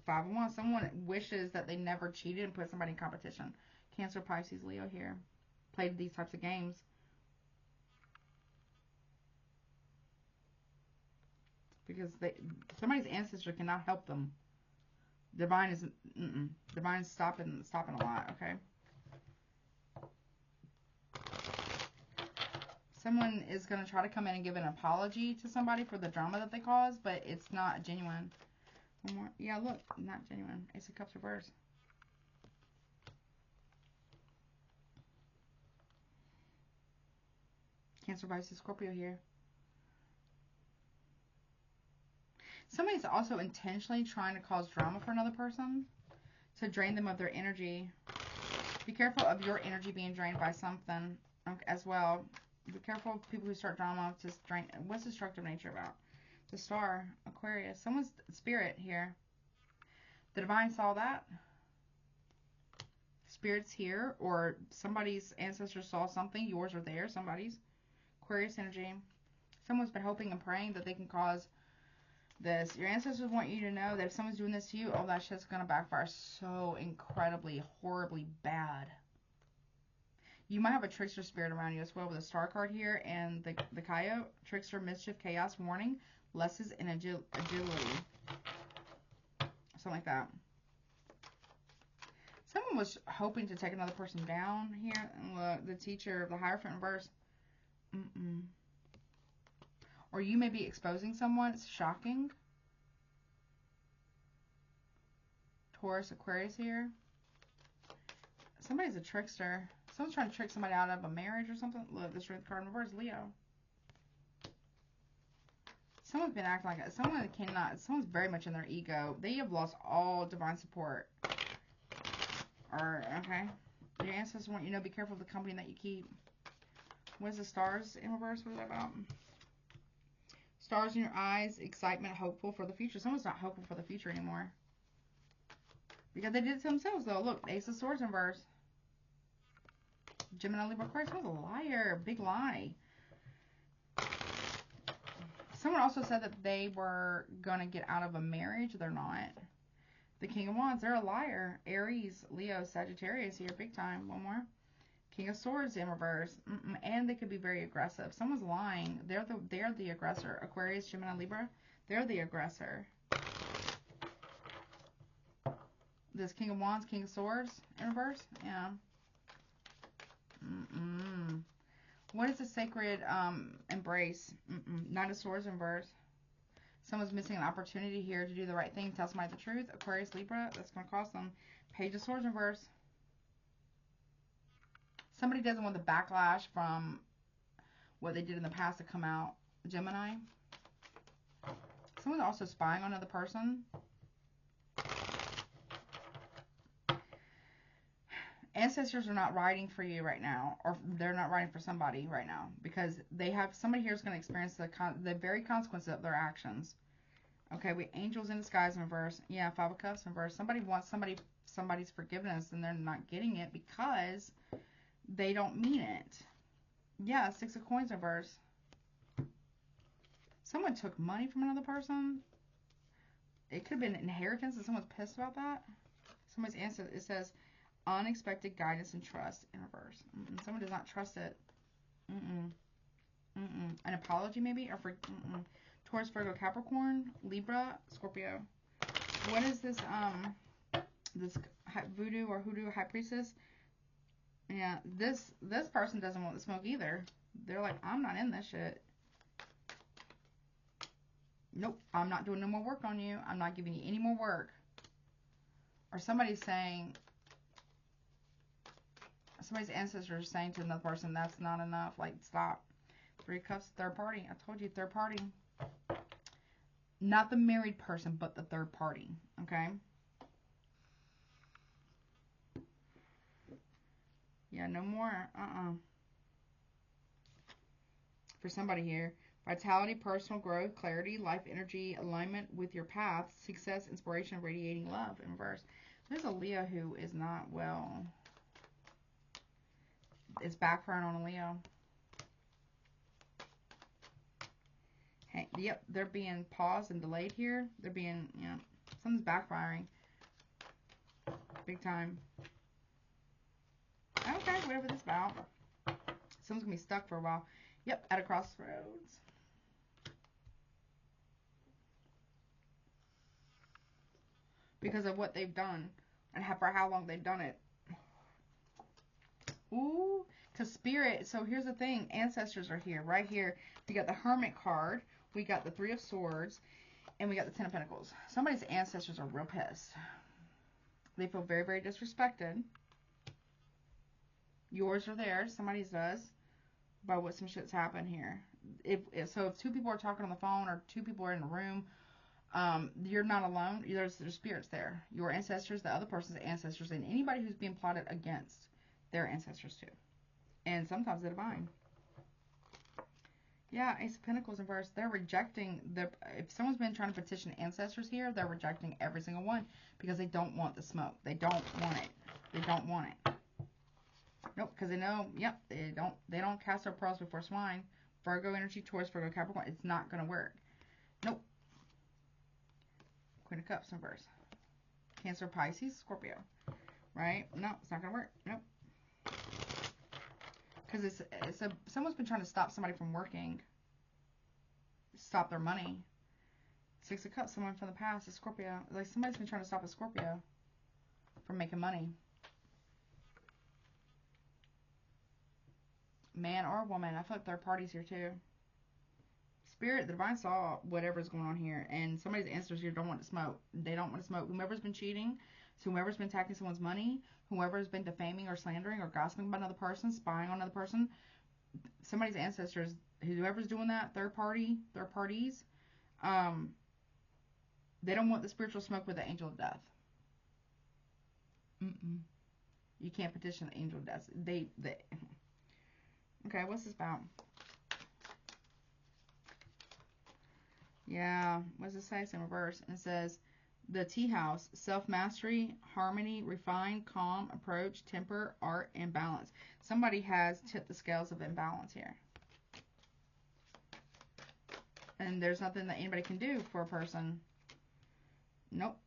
5 of Wands. Someone wishes that they never cheated and put somebody in competition. Cancer, Pisces, Leo here. Played these types of games. Because somebody's ancestor cannot help them. Divine is Divine's stopping a lot, okay? Someone is going to try to come in and give an apology to somebody for the drama that they caused, but it's not genuine. One more. Yeah, look, not genuine. Ace of Cups reverse. Cancer, Pisces, Scorpio here. Somebody's also intentionally trying to cause drama for another person to drain them of their energy. Be careful of your energy being drained by something as well. Be careful of people who start drama to drain. What's destructive nature about? The Star, Aquarius. Someone's spirit here. The Divine saw that. Spirit's here, or somebody's ancestors saw something. Yours or theirs, somebody's. Aquarius energy. Someone's been hoping and praying that they can cause this. Your ancestors want you to know that if someone's doing this to you, oh, that shit's gonna backfire so incredibly, horribly bad. You might have a trickster spirit around you as well with a Star card here and the Coyote. Trickster, mischief, chaos, warning, lessons in agility. Something like that. Someone was hoping to take another person down here. And look, the Teacher, the Hierophant reverse. Or you may be exposing someone. It's shocking. Taurus, Aquarius here. Somebody's a trickster. Someone's trying to trick somebody out of a marriage or something. Look, this red card in reverse, Leo. Someone's been acting like it. Someone's very much in their ego. They have lost all divine support. Or, okay. Your ancestors want you to know, be careful of the company that you keep. What is the Stars in reverse? What is that about? Stars in your eyes, excitement, hopeful for the future. Someone's not hopeful for the future anymore. Because they did it to themselves, though. Look, Ace of Swords in reverse. Gemini, Libra, Aquarius. Someone's a liar. Big lie. Someone also said that they were going to get out of a marriage. They're not. The King of Wands. They're a liar. Aries, Leo, Sagittarius here. Big time. One more. King of Swords in reverse. And they could be very aggressive. Someone's lying. They're the aggressor. Aquarius, Gemini, Libra. They're the aggressor. This King of Wands, King of Swords in reverse. Yeah. What is a sacred embrace? Knight of Swords in reverse. Someone's missing an opportunity here to do the right thing. Tell somebody the truth. Aquarius, Libra. That's going to cost them. Page of Swords in reverse. Somebody doesn't want the backlash from what they did in the past to come out. Gemini. Someone's also spying on another person. Ancestors are not writing for you right now, or they're not writing for somebody right now, because they have somebody here is going to experience the very consequences of their actions. Okay, we angels in disguise in reverse. Yeah, 5 of Cups in reverse. Somebody wants somebody's forgiveness, and they're not getting it because They don't mean it. Yeah, 6 of Coins reverse. Someone took money from another person. It could have been inheritance and someone's pissed about that. Somebody's answer, it says unexpected guidance and trust in reverse. Someone does not trust it. An apology maybe? Or for Taurus, Virgo, Capricorn, Libra, Scorpio. What is this this voodoo or hoodoo high priestess? Yeah, this person doesn't want the smoke either. They're like, I'm not in this shit. Nope, I'm not doing no more work on you. I'm not giving you any more work. Or somebody's saying, somebody's ancestor is saying to another person, that's not enough. Like, stop. 3 of Cups, third party. I told you, third party. Not the married person, but the third party. Okay? Yeah, no more. For somebody here. Vitality, personal growth, clarity, life energy, alignment with your path, success, inspiration, radiating love in reverse. There's a Leo who is not well. It's backfiring on a Leo. Hey, yep, they're being paused and delayed here. They're being, you know, something's backfiring. Big time. Okay, whatever this is about. Someone's going to be stuck for a while. Yep, at a crossroads. Because of what they've done and for how long they've done it. Ooh, because spirit. So here's the thing. Ancestors are here. Right here. We got the Hermit card. We got the 3 of Swords. And we got the 10 of Pentacles. Somebody's ancestors are real pissed. They feel very, very disrespected. Yours or theirs. Somebody's does. By what some shit's happened here. If 2 people are talking on the phone or 2 people are in a room, you're not alone. There's spirits there. Your ancestors, the other person's ancestors, and anybody who's being plotted against their ancestors too. And sometimes the divine. Yeah, Ace of Pentacles in reverse. They're rejecting if someone's been trying to petition ancestors here, they're rejecting every single one because they don't want the smoke. They don't want it. They don't want it. Nope, because they know, yep, they don't cast their pearls before swine. Virgo energy, Taurus, Virgo, Capricorn, it's not gonna work. Nope. Queen of Cups in reverse. Cancer, Pisces, Scorpio. Right? No, it's not gonna work. Nope. Because someone's been trying to stop somebody from working. Stop their money. 6 of Cups, someone from the past, a Scorpio. Like somebody's been trying to stop a Scorpio from making money. Man or woman. I feel like third parties here too. Spirit, the divine saw whatever's going on here. And somebody's ancestors here don't want to smoke. They don't want to smoke. Whomever's been cheating, whoever's been attacking someone's money, whoever's been defaming or slandering or gossiping about another person, spying on another person, somebody's ancestors, whoever's doing that, third parties, they don't want the spiritual smoke with the angel of death. You can't petition the angel of death. Okay, what's this about? Yeah, what does it say? It's in reverse. And it says, the tea house, self-mastery, harmony, refined, calm, approach, temper, art, and balance. Somebody has tipped the scales of imbalance here. And there's nothing that anybody can do for a person. Nope.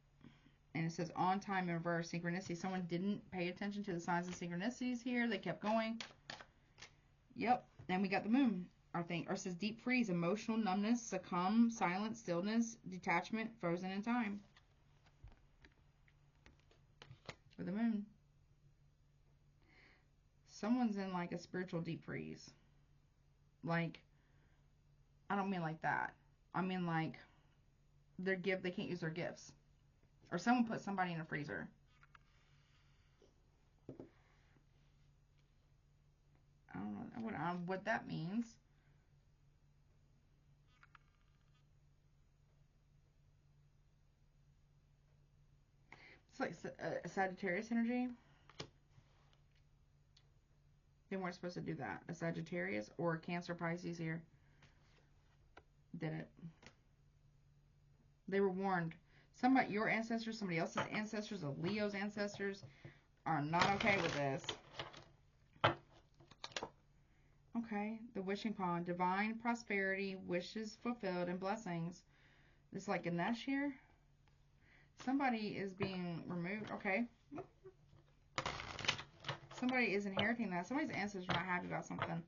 And it says on time in reverse, synchronicity. Someone didn't pay attention to the signs of synchronicities here. They kept going. Yep. And we got the moon. Or it says deep freeze, emotional numbness, succumb, silence, stillness, detachment, frozen in time. With the moon. Someone's in like a spiritual deep freeze. Like, I don't mean like that. I mean like they can't use their gifts. Or someone put somebody in a freezer. I don't know what that means. It's like a Sagittarius energy. They weren't supposed to do that. A Sagittarius or a Cancer, Pisces here did it. They were warned. Somebody, your ancestors, somebody else's ancestors, a Leo's ancestors are not okay with this. Okay, the wishing pond. Divine prosperity, wishes fulfilled, and blessings. This is like Ganesh here. Somebody is being removed. Okay. Somebody is inheriting that. Somebody's ancestors are not happy about something.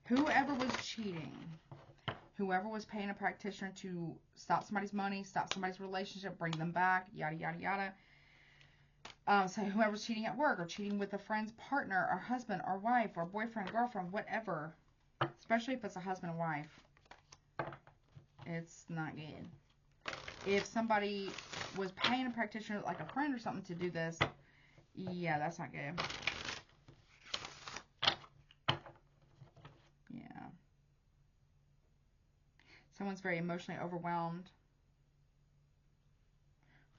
Whoever was cheating, whoever was paying a practitioner to stop somebody's money, stop somebody's relationship, bring them back, yada, yada, yada. So whoever's cheating at work or cheating with a friend's partner or husband or wife or boyfriend, girlfriend, whatever, especially if it's a husband and wife, it's not good. If somebody was paying a practitioner, like a friend or something, to do this, yeah, that's not good. Yeah. Someone's very emotionally overwhelmed.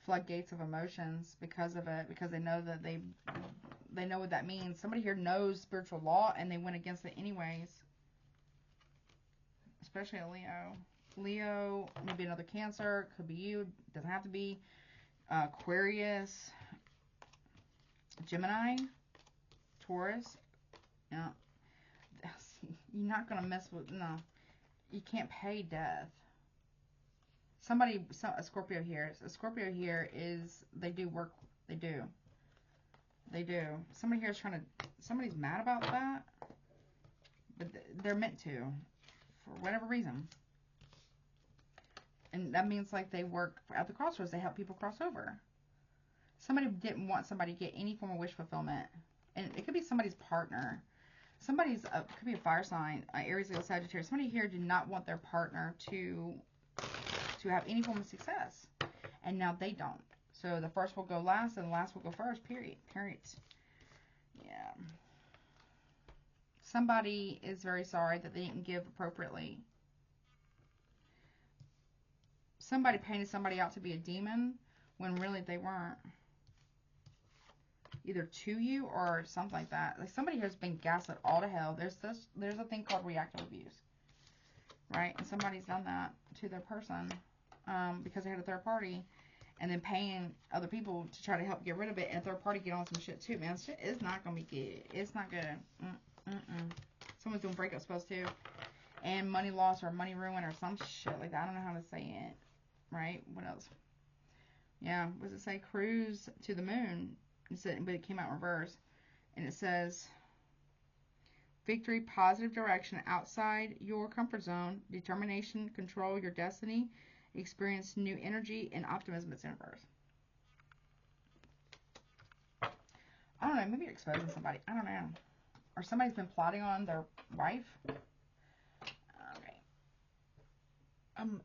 Floodgates of emotions because of it, because they know that they know what that means. Somebody here knows spiritual law and they went against it anyways. Especially a Leo. Leo, maybe another Cancer, could be you, doesn't have to be. Aquarius, Gemini, Taurus. Yeah. You're not gonna mess with, no. You can't pay death. A Scorpio here. A Scorpio here is, they do work. They do. They do. Somebody here is somebody's mad about that. But they're meant to. For whatever reason. And that means like they work at the crossroads. They help people cross over. Somebody didn't want somebody to get any form of wish fulfillment. And it could be somebody's partner. Somebody's, could be a fire sign, Aries, Leo, Sagittarius. Somebody here did not want their partner to have any form of success. And now they don't. So the first will go last and the last will go first, period. Yeah. Somebody is very sorry that they didn't give appropriately. Somebody painted somebody out to be a demon when really they weren't. Either to you or something like that. Like somebody has been gaslit all to hell. There's a thing called reactive abuse. Right? And somebody's done that to their person. Because they had a third party, and then paying other people to try to help get rid of it, and a third party get on some shit too, man. Shit is not gonna be good. It's not good. Someone's doing breakup spells too, and money loss or money ruin or some shit like that. I don't know how to say it. Right? What else? Yeah. What does it say? Cruise to the moon. It said, but it came out in reverse, and it says victory, positive direction outside your comfort zone, determination, control your destiny. Experience new energy and optimism. It's in reverse. I don't know. Maybe you're exposing somebody. I don't know. Or somebody's been plotting on their wife. Okay.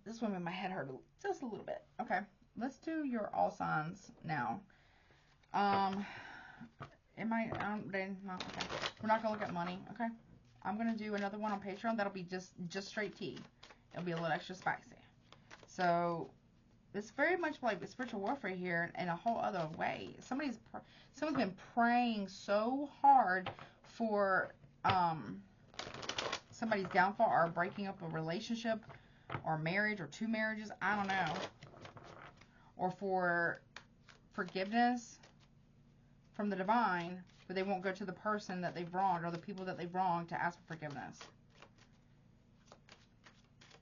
This one made my head hurt just a little bit. Okay. Let's do your all signs now. No, okay. We're not gonna look at money. Okay. I'm gonna do another one on Patreon. That'll be just straight tea. It'll be a little extra spicy. So, it's very much like spiritual warfare here in a whole other way. Someone's been praying so hard for somebody's downfall or breaking up a relationship or marriage or two marriages. I don't know. Or for forgiveness from the divine, but they won't go to the person that they've wronged or the people that they've wronged to ask for forgiveness.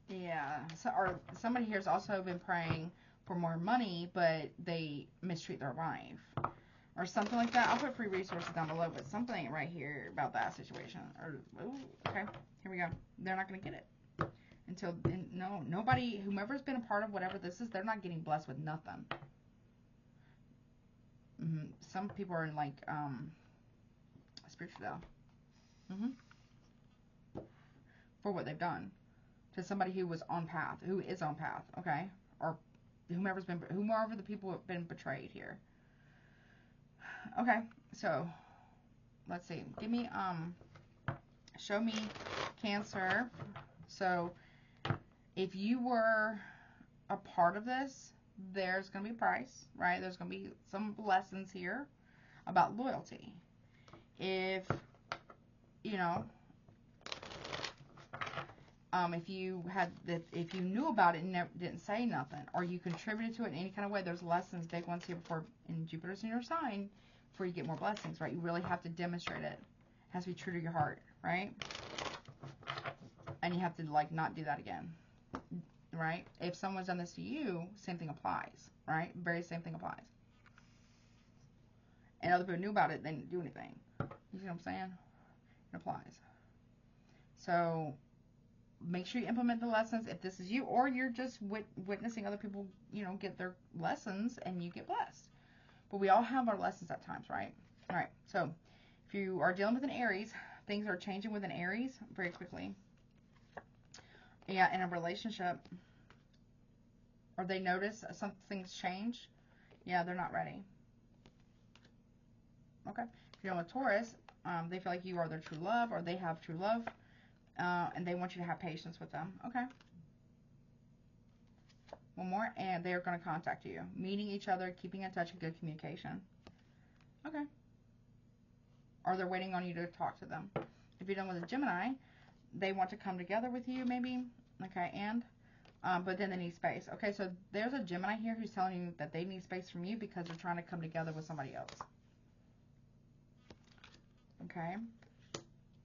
Yeah, or somebody here's also been praying for more money, but they mistreat their wife. Or something like that. I'll put free resources down below, but something right here about that situation. Or, ooh, okay, here we go. They're not going to get it. Until, nobody, whomever's been a part of whatever this is, they're not getting blessed with nothing. Some people are in, like, spiritual for what they've done. To somebody who was on path, who is on path, okay? Or whomever the people have been betrayed here. Okay, so let's see. Give me, show me Cancer. So if you were a part of this, there's going to be a price, right? There's going to be some lessons here about loyalty. If, if you knew about it and didn't say nothing, or you contributed to it in any kind of way, there's lessons, big ones here before, in Jupiter's in your sign, before you get more blessings, right? You really have to demonstrate it. It has to be true to your heart, right? And you have to, like, not do that again, right? If someone's done this to you, same thing applies, right? Very same thing applies. And other people knew about it, they didn't do anything. You see what I'm saying? It applies. So make sure you implement the lessons if this is you, or you're just witnessing other people, you know, get their lessons and you get blessed. But we all have our lessons at times, right? All right. So if you are dealing with an Aries, things are changing with an Aries very quickly. Yeah, in a relationship, or they notice something's changed. Yeah, they're not ready. Okay. If you're dealing with Taurus, they feel like you are their true love, or they have true love, and they want you to have patience with them. Okay. One more, and they're going to contact you. Meeting each other, keeping in touch, and good communication. Okay. Or they're waiting on you to talk to them. If you're dealing with a Gemini, they want to come together with you, maybe. Okay, and but then they need space. Okay, so there's a Gemini here who's telling you that they need space from you because they're trying to come together with somebody else. Okay,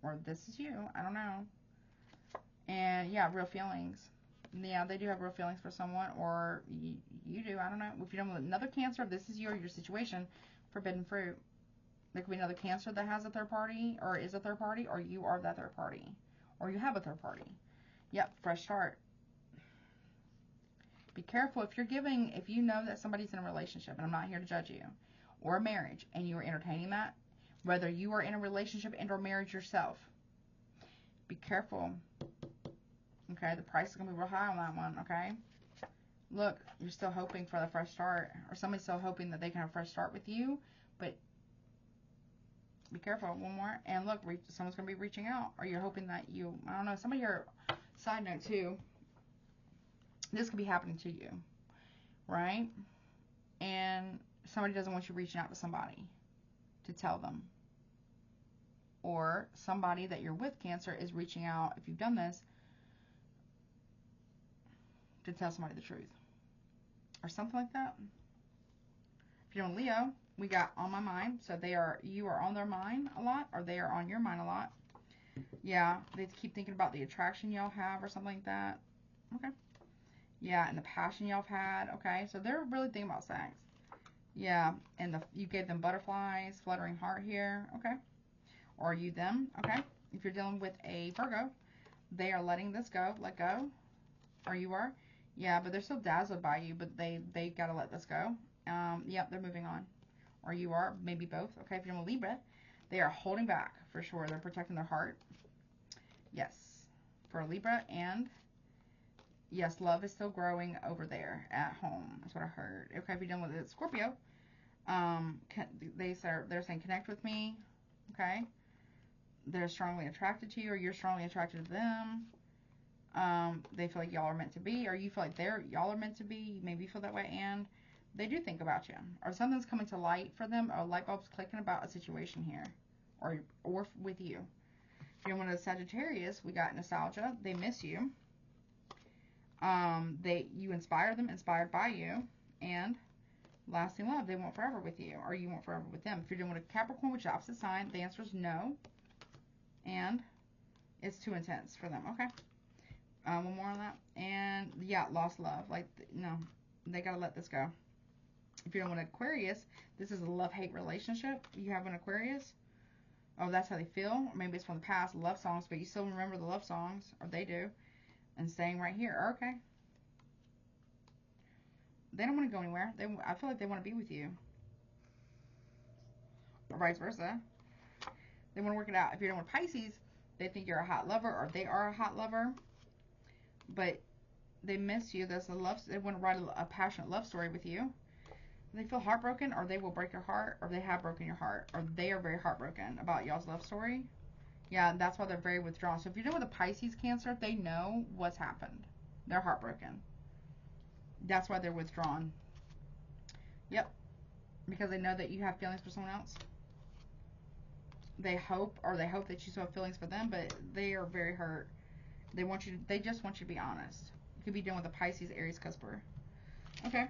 or this is you. I don't know. And yeah, real feelings. Yeah, they do have real feelings for someone, or you do. I don't know. If you're dealing with another Cancer, this is your situation. Forbidden fruit. There could be another Cancer that has a third party, or is a third party, or you are that third party, or you have a third party. Yep, fresh start. Be careful if you know that somebody's in a relationship, and I'm not here to judge you, or a marriage, and you are entertaining that, whether you are in a relationship and or marriage yourself, be careful. Okay, the price is going to be real high on that one, okay? Look, you're still hoping for the fresh start, or somebody's still hoping that they can have a fresh start with you, but be careful. One more, and look, someone's going to be reaching out, or you're hoping that I don't know, somebody here, side note too, this could be happening to you, right? And somebody doesn't want you reaching out to somebody to tell them. Or somebody that you're with, Cancer, is reaching out, if you've done this, to tell somebody the truth. Or something like that. If you're on Leo, we got on my mind. So you are on their mind a lot, or they are on your mind a lot. Yeah, they keep thinking about the attraction y'all have or something like that. Okay. Yeah, and the passion y'all have had. Okay, so they're really thinking about sex. Yeah, and you gave them butterflies, fluttering heart here. Okay. Or you them. Okay. If you're dealing with a Virgo, they are letting this go. Let go. Or you are. Yeah, but they're still dazzled by you, but they got to let this go. Yep, they're moving on. Or you are. Maybe both. Okay, if you're in a Libra, they are holding back for sure. They're protecting their heart. Yes. For a Libra, and yes, love is still growing over there at home. That's what I heard. Okay, if you're dealing with a Scorpio, they're saying connect with me. Okay. They're strongly attracted to you, or you're strongly attracted to them. They feel like y'all are meant to be, or you feel like y'all are meant to be. Maybe you feel that way, and they do think about you, or something's coming to light for them, or a light bulb's clicking about a situation here, or with you. If you're one of the Sagittarius, we got nostalgia. They miss you. You inspire them, inspired by you, and lasting love. They want forever with you, or you want forever with them. If you're dealing with a Capricorn, which is opposite sign, the answer is no, and it's too intense for them. Okay. One more on that. And yeah, lost love. Like, no, they got to let this go. If you're dealing with Aquarius, this is a love-hate relationship. You have an Aquarius. Oh, that's how they feel. Or maybe it's from the past, love songs, but you still remember the love songs, or they do. And staying right here. Okay. They don't want to go anywhere. I feel like they want to be with you. Or vice versa. They want to work it out. If you're dealing with Pisces, they think you're a hot lover, or they are a hot lover. But they miss you. They want to write a passionate love story with you. They feel heartbroken, or they will break your heart, or they have broken your heart, or they are very heartbroken about y'all's love story. Yeah, and that's why they're very withdrawn. So if you're dealing with a Pisces, Cancer, they know what's happened. They're heartbroken. That's why they're withdrawn. Yep. Because they know that you have feelings for someone else. They hope that you still have feelings for them, but they are very hurt. They just want you to be honest. You could be dealing with a Pisces, Aries, cusper. Okay.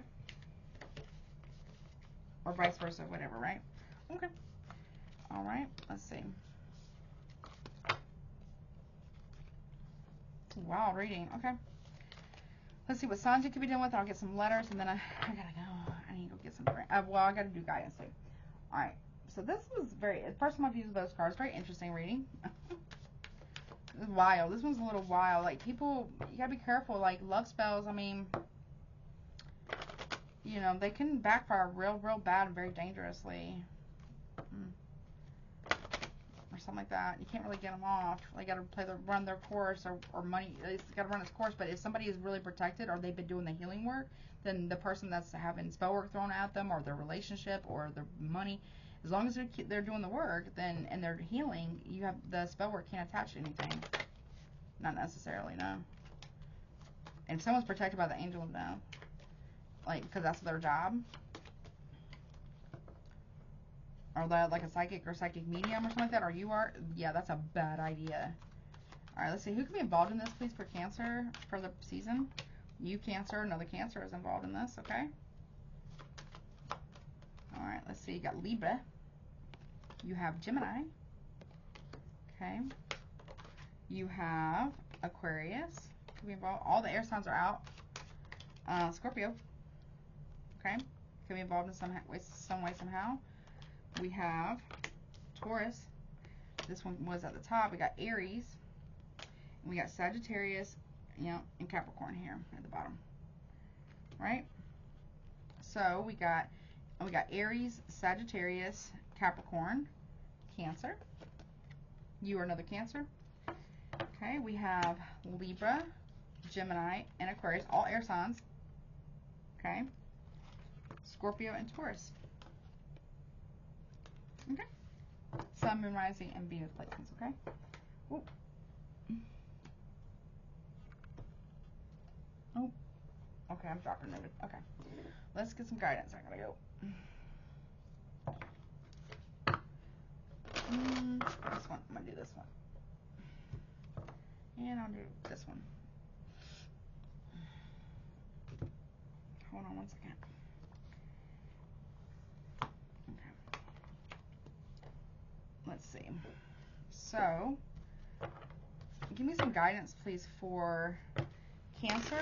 Or vice versa, whatever, right? Okay. All right. Let's see. wild reading. Okay. Let's see what signs you could be dealing with. I'll get some letters, and then I gotta go. I need to go get some. Well, I gotta do guidance too. All right. So this was first time I've used those cards. Very interesting reading. Wild. This one's a little wild. Like, people, you gotta be careful. Like, love spells, I mean, you know, they can backfire real bad and very dangerously. Or something like that. You can't really get them off. They gotta run their course, or money. It's gotta run its course. But if somebody is really protected, or they've been doing the healing work, then the person that's having spell work thrown at them, or their relationship, or their money, as long as they're doing the work, then, and they're healing, you have the spell work can't attach to anything. Not necessarily, no. And if someone's protected by the angel of death, like, because that's their job, or that, like a psychic or psychic medium or something like that, or you are, yeah, that's a bad idea. All right, let's see. Who can be involved in this, please, for Cancer, for the season? You, Cancer. Another Cancer is involved in this, okay? All right, let's see. You got Libra. You have Gemini. Okay. You have Aquarius. Can be involved. All the air signs are out. Scorpio. Okay. Can be involved in some way, somehow. We have Taurus. This one was at the top. We got Aries. And we got Sagittarius, you know, and Capricorn here at the bottom. Right? So we got Aries, Sagittarius, Capricorn, Cancer. You are another Cancer. Okay, we have Libra, Gemini, and Aquarius, all air signs. Okay. Scorpio and Taurus. Okay. Sun, Moon, Rising, and Venus placements, okay? Ooh. Oh. Okay, I'm dropping it. Okay. Let's get some guidance. I gotta go. This one. I'm gonna do this one. And I'll do this one. Hold on one second. Okay. Let's see. So, give me some guidance, please, for Cancer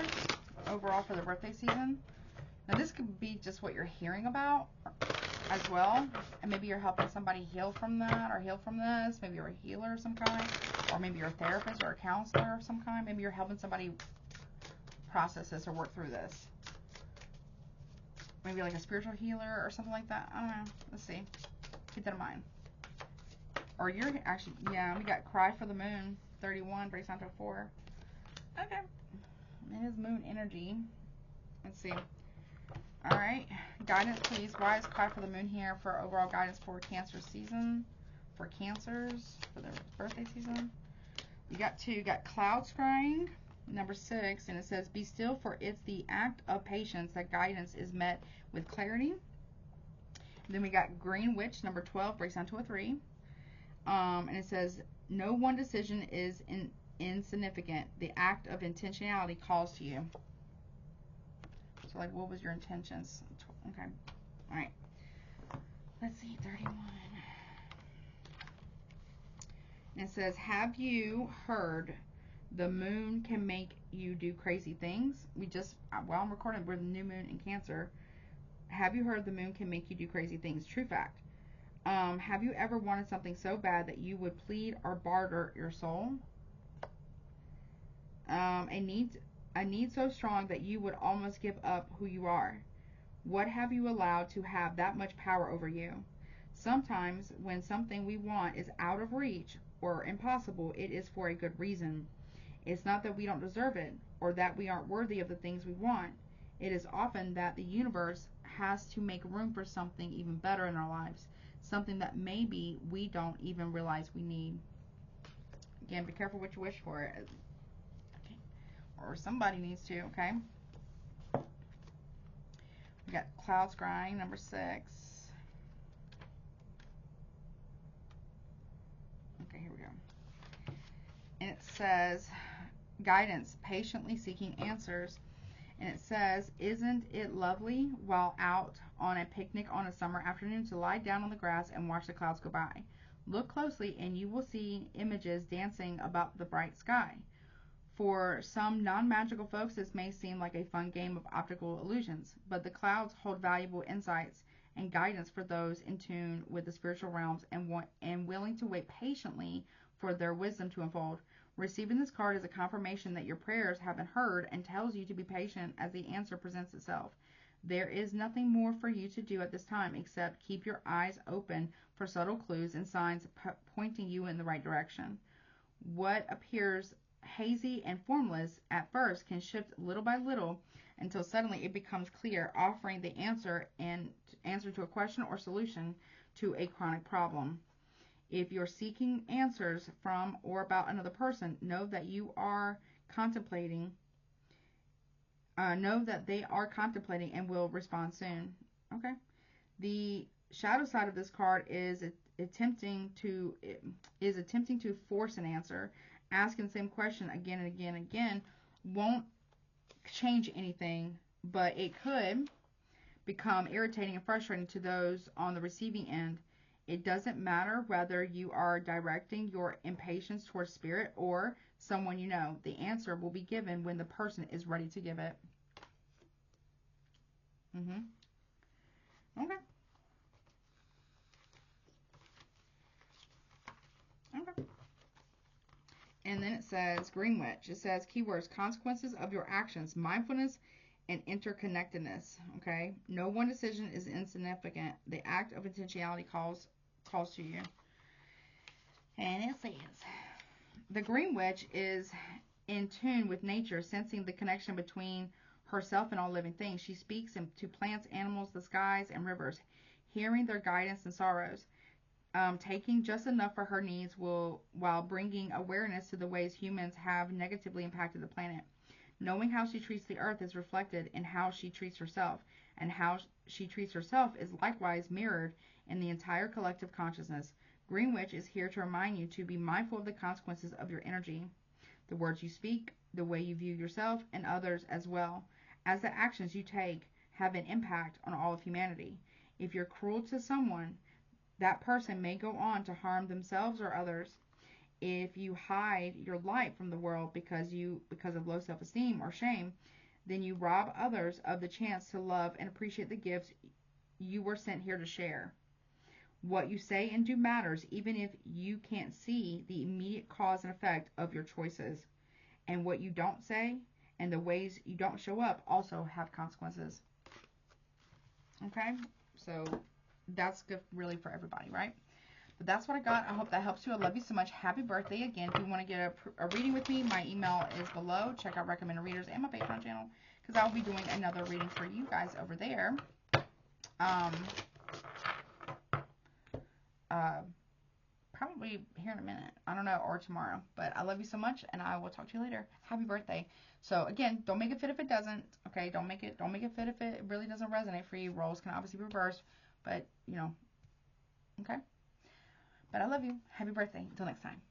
overall for the birthday season. Now, this could be just what you're hearing about as well, and maybe you're helping somebody heal from that or heal from this. Maybe you're a healer of some kind, or maybe you're a therapist or a counselor of some kind. Maybe you're helping somebody process this or work through this. Maybe like a spiritual healer or something like that. I don't know. Let's see. Keep that in mind. Or you're actually, yeah, we got Cry for the Moon, 31, breaks down to 4. Okay. It is moon energy. Let's see. All right. Guidance, please. Why is Cry for the Moon here for overall guidance for Cancer season? For Cancers, for their birthday season. You got 2. You got Cloud Scrying, number 6. And it says, be still, for it's the act of patience that guidance is met with clarity. Then we got Green Witch, number 12, breaks down to a 3. And it says, no one decision is insignificant. The act of intentionality calls to you. So, like, what was your intentions? Okay. All right. Let's see, 31. And it says, have you heard the moon can make you do crazy things? We just, while I'm recording, we're the new moon in Cancer. Have you heard the moon can make you do crazy things? True fact. Have you ever wanted something so bad that you would plead or barter your soul? A need so strong that you would almost give up who you are. What have you allowed to have that much power over you? Sometimes when something we want is out of reach or impossible, it is for a good reason. It's not that we don't deserve it or that we aren't worthy of the things we want. It is often that the universe has to make room for something even better in our lives. Something that maybe we don't even realize we need. Again, be careful what you wish for. Okay. Or somebody needs to, okay? We got Cloud Scrying, number 6. Okay, here we go. And it says, guidance, patiently seeking answers. And it says, isn't it lovely while out on a picnic on a summer afternoon to lie down on the grass and watch the clouds go by? Look closely and you will see images dancing about the bright sky. For some non-magical folks, this may seem like a fun game of optical illusions, but the clouds hold valuable insights and guidance for those in tune with the spiritual realms and willing to wait patiently for their wisdom to unfold. Receiving this card is a confirmation that your prayers have been heard and tells you to be patient as the answer presents itself. There is nothing more for you to do at this time except keep your eyes open for subtle clues and signs pointing you in the right direction. What appears hazy and formless at first can shift little by little until suddenly it becomes clear, offering the answer to a question or solution to a chronic problem. If you're seeking answers from or about another person, know that they are contemplating and will respond soon. Okay. The shadow side of this card is attempting to force an answer. Asking the same question again and again and again won't change anything, but it could become irritating and frustrating to those on the receiving end. It doesn't matter whether you are directing your impatience towards spirit or someone you know. The answer will be given when the person is ready to give it. Okay. Okay. And then it says Green Witch. It says keywords: consequences of your actions, mindfulness, and interconnectedness. Okay. No one decision is insignificant. The act of intentionality calls to you. And it says the Green Witch is in tune with nature, sensing the connection between herself and all living things. She speaks to plants, animals, the skies, and rivers, hearing their guidance and sorrows. Taking just enough for her needs while bringing awareness to the ways humans have negatively impacted the planet. Knowing how she treats the earth is reflected in how she treats herself, and how she treats herself is likewise mirrored in the entire collective consciousness. Green Witch is here to remind you to be mindful of the consequences of your energy, the words you speak, the way you view yourself and others, as well as the actions you take have an impact on all of humanity. If you're cruel to someone, that person may go on to harm themselves or others. If you hide your light from the world because of low self-esteem or shame, then you rob others of the chance to love and appreciate the gifts you were sent here to share. What you say and do matters, even if you can't see the immediate cause and effect of your choices. And what you don't say and the ways you don't show up also have consequences. Okay? So that's good really for everybody, right? But that's what I got. I hope that helps you. I love you so much. Happy birthday again. If you want to get a reading with me, my email is below. Check out Recommended Readers and my Patreon channel, because I'll be doing another reading for you guys over there. Probably here in a minute. I don't know, or tomorrow. But I love you so much, and I will talk to you later. Happy birthday. So again, don't make it fit if it doesn't. Okay, don't make it fit if it really doesn't resonate for you. Roles can obviously be reversed, but you know. Okay. But I love you. Happy birthday. Until next time.